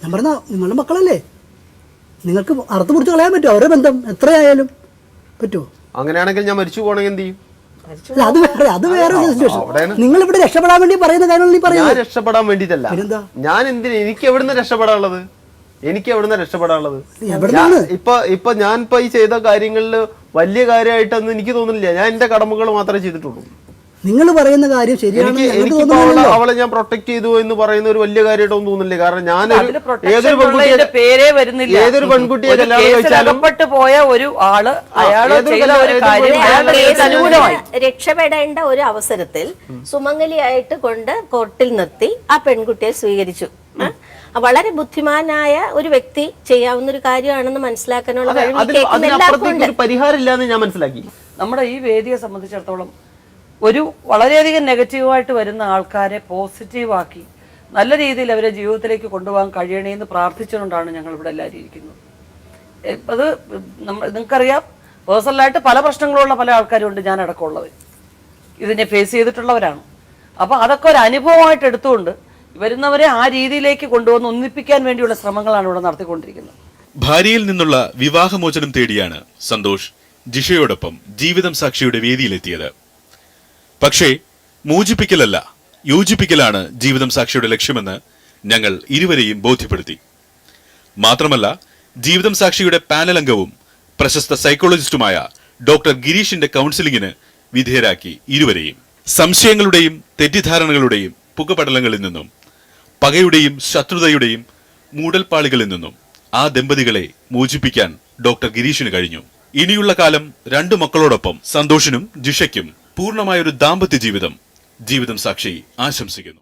Speaker 4: ഞാൻ പറഞ്ഞ നിങ്ങളുടെ മക്കളല്ലേ, നിങ്ങൾക്ക് അറുത്ത് മുറിച്ച് കളയാൻ പറ്റുമോ? അവരുടെ ബന്ധം എത്രയായാലും പറ്റുമോ?
Speaker 3: അങ്ങനെയാണെങ്കിൽ ഞാൻ മരിച്ചു പോകണമെങ്കിൽ എന്ത് ചെയ്യും?
Speaker 4: അല്ല, അത് വേറെ സിറ്റുവേഷൻ. നിങ്ങൾ ഇവിടെ രക്ഷപ്പെടാൻ വേണ്ടി പറയുന്ന കാര്യങ്ങൾ നീ
Speaker 3: ഞാൻ
Speaker 4: പറയുന്നത്.
Speaker 3: രക്ഷപ്പെടാൻ വേണ്ടിയിട്ടല്ല. ഞാൻ എന്തിന്, എനിക്ക് എവിടുന്ന് രക്ഷപ്പെടാനുള്ളത്? എനിക്ക് എവിടുന്ന രക്ഷപ്പെടാനുള്ളത്? ഇപ്പൊ ഞാൻ ഈ ചെയ്ത കാര്യങ്ങളിൽ വലിയ കാര്യമായിട്ടൊന്നും എനിക്ക് തോന്നുന്നില്ല. ഞാൻ എന്റെ കടമകൾ മാത്രമേ ചെയ്തിട്ടുള്ളൂ.
Speaker 4: നിങ്ങൾ പറയുന്ന കാര്യം ശരിയാണ്.
Speaker 3: അവളെ ഞാൻ പ്രൊട്ടക്ട് ചെയ്തു എന്ന് പറയുന്ന ഒരു വലിയ കാര്യമായിട്ടൊന്നും തോന്നുന്നില്ല. കാരണം ഞാൻ
Speaker 2: പേരേ വരുന്നില്ല.
Speaker 3: ഏതൊരു പെൺകുട്ടിയെ കല്യാണം കഴിച്ചാലും
Speaker 2: പോയ ഒരു ആള് അയാള് ചെയ്ത ഒരു കാര്യം
Speaker 7: രക്ഷപ്പെടേണ്ട ഒരു അവസരത്തിൽ സുമംഗലിയായിട്ട് കൊണ്ട് കോർട്ടിൽ നിർത്തി ആ പെൺകുട്ടിയെ സ്വീകരിച്ചു. വളരെ ബുദ്ധിമാനായ ഒരു വ്യക്തി ചെയ്യാവുന്ന ഒരു കാര്യമാണെന്ന് മനസ്സിലാക്കാനുള്ള
Speaker 3: പരിഹാരം ഇല്ലാന്ന് ഞാൻ മനസ്സിലാക്കി.
Speaker 2: നമ്മുടെ ഈ വേദിയെ സംബന്ധിച്ചിടത്തോളം ഒരു വളരെയധികം നെഗറ്റീവായിട്ട് വരുന്ന ആൾക്കാരെ പോസിറ്റീവാക്കി നല്ല രീതിയിൽ അവരെ ജീവിതത്തിലേക്ക് കൊണ്ടുപോകാൻ കഴിയണേന്ന് പ്രാർത്ഥിച്ചുകൊണ്ടാണ് ഞങ്ങൾ ഇവിടെ എല്ലാവരും ഇരിക്കുന്നത്. അത് നിങ്ങൾക്കറിയാം, പേഴ്സണലായിട്ട് പല പ്രശ്നങ്ങളുള്ള പല ആൾക്കാരും ഉണ്ട്, ഞാൻ അടക്കമുള്ളവർ ഇതിനെ ഫേസ് ചെയ്തിട്ടുള്ളവരാണ്. അപ്പോൾ അതൊക്കെ ഒരു അനുഭവമായിട്ട് എടുത്തുകൊണ്ട് വരുന്നവരെ ആ രീതിയിലേക്ക് കൊണ്ടുവന്ന് ഒന്നിപ്പിക്കാൻ വേണ്ടിയുള്ള ശ്രമങ്ങളാണ് ഇവിടെ നടത്തിക്കൊണ്ടിരിക്കുന്നത്.
Speaker 1: ഭാര്യയിൽ നിന്നുള്ള വിവാഹമോചനം തേടിയാണ് സന്തോഷ് ജിഷയോടൊപ്പം ജീവിതം സാക്ഷിയുടെ വേദിയിലെത്തിയത്. പക്ഷേ മോചിപ്പിക്കലല്ല, യോജിപ്പിക്കലാണ് ജീവിതം സാക്ഷിയുടെ ലക്ഷ്യമെന്ന് ഞങ്ങൾ ഇരുവരെയും ബോധ്യപ്പെടുത്തി. മാത്രമല്ല, ജീവിതം സാക്ഷിയുടെ പാനൽ അംഗവും പ്രശസ്ത സൈക്കോളജിസ്റ്റുമായ ഡോക്ടർ ഗിരീഷിന്റെ കൗൺസിലിംഗിന് വിധേയരാക്കി ഇരുവരെയും. സംശയങ്ങളുടെയും തെറ്റിദ്ധാരണകളുടെയും പുകപടലങ്ങളിൽ നിന്നും പകയുടെയും ശത്രുതയുടെയും മൂടൽപ്പാളികളിൽ നിന്നും ആ ദമ്പതികളെ മോചിപ്പിക്കാൻ ഡോക്ടർ ഗിരീഷിന് കഴിഞ്ഞു. ഇനിയുള്ള കാലം 2 മക്കളോടൊപ്പം സന്തോഷിനും ജിഷയ്ക്കും പൂർണ്ണമായൊരു ദാമ്പത്യ ജീവിതം ജീവിതം സാക്ഷി ആശംസിക്കുന്നു.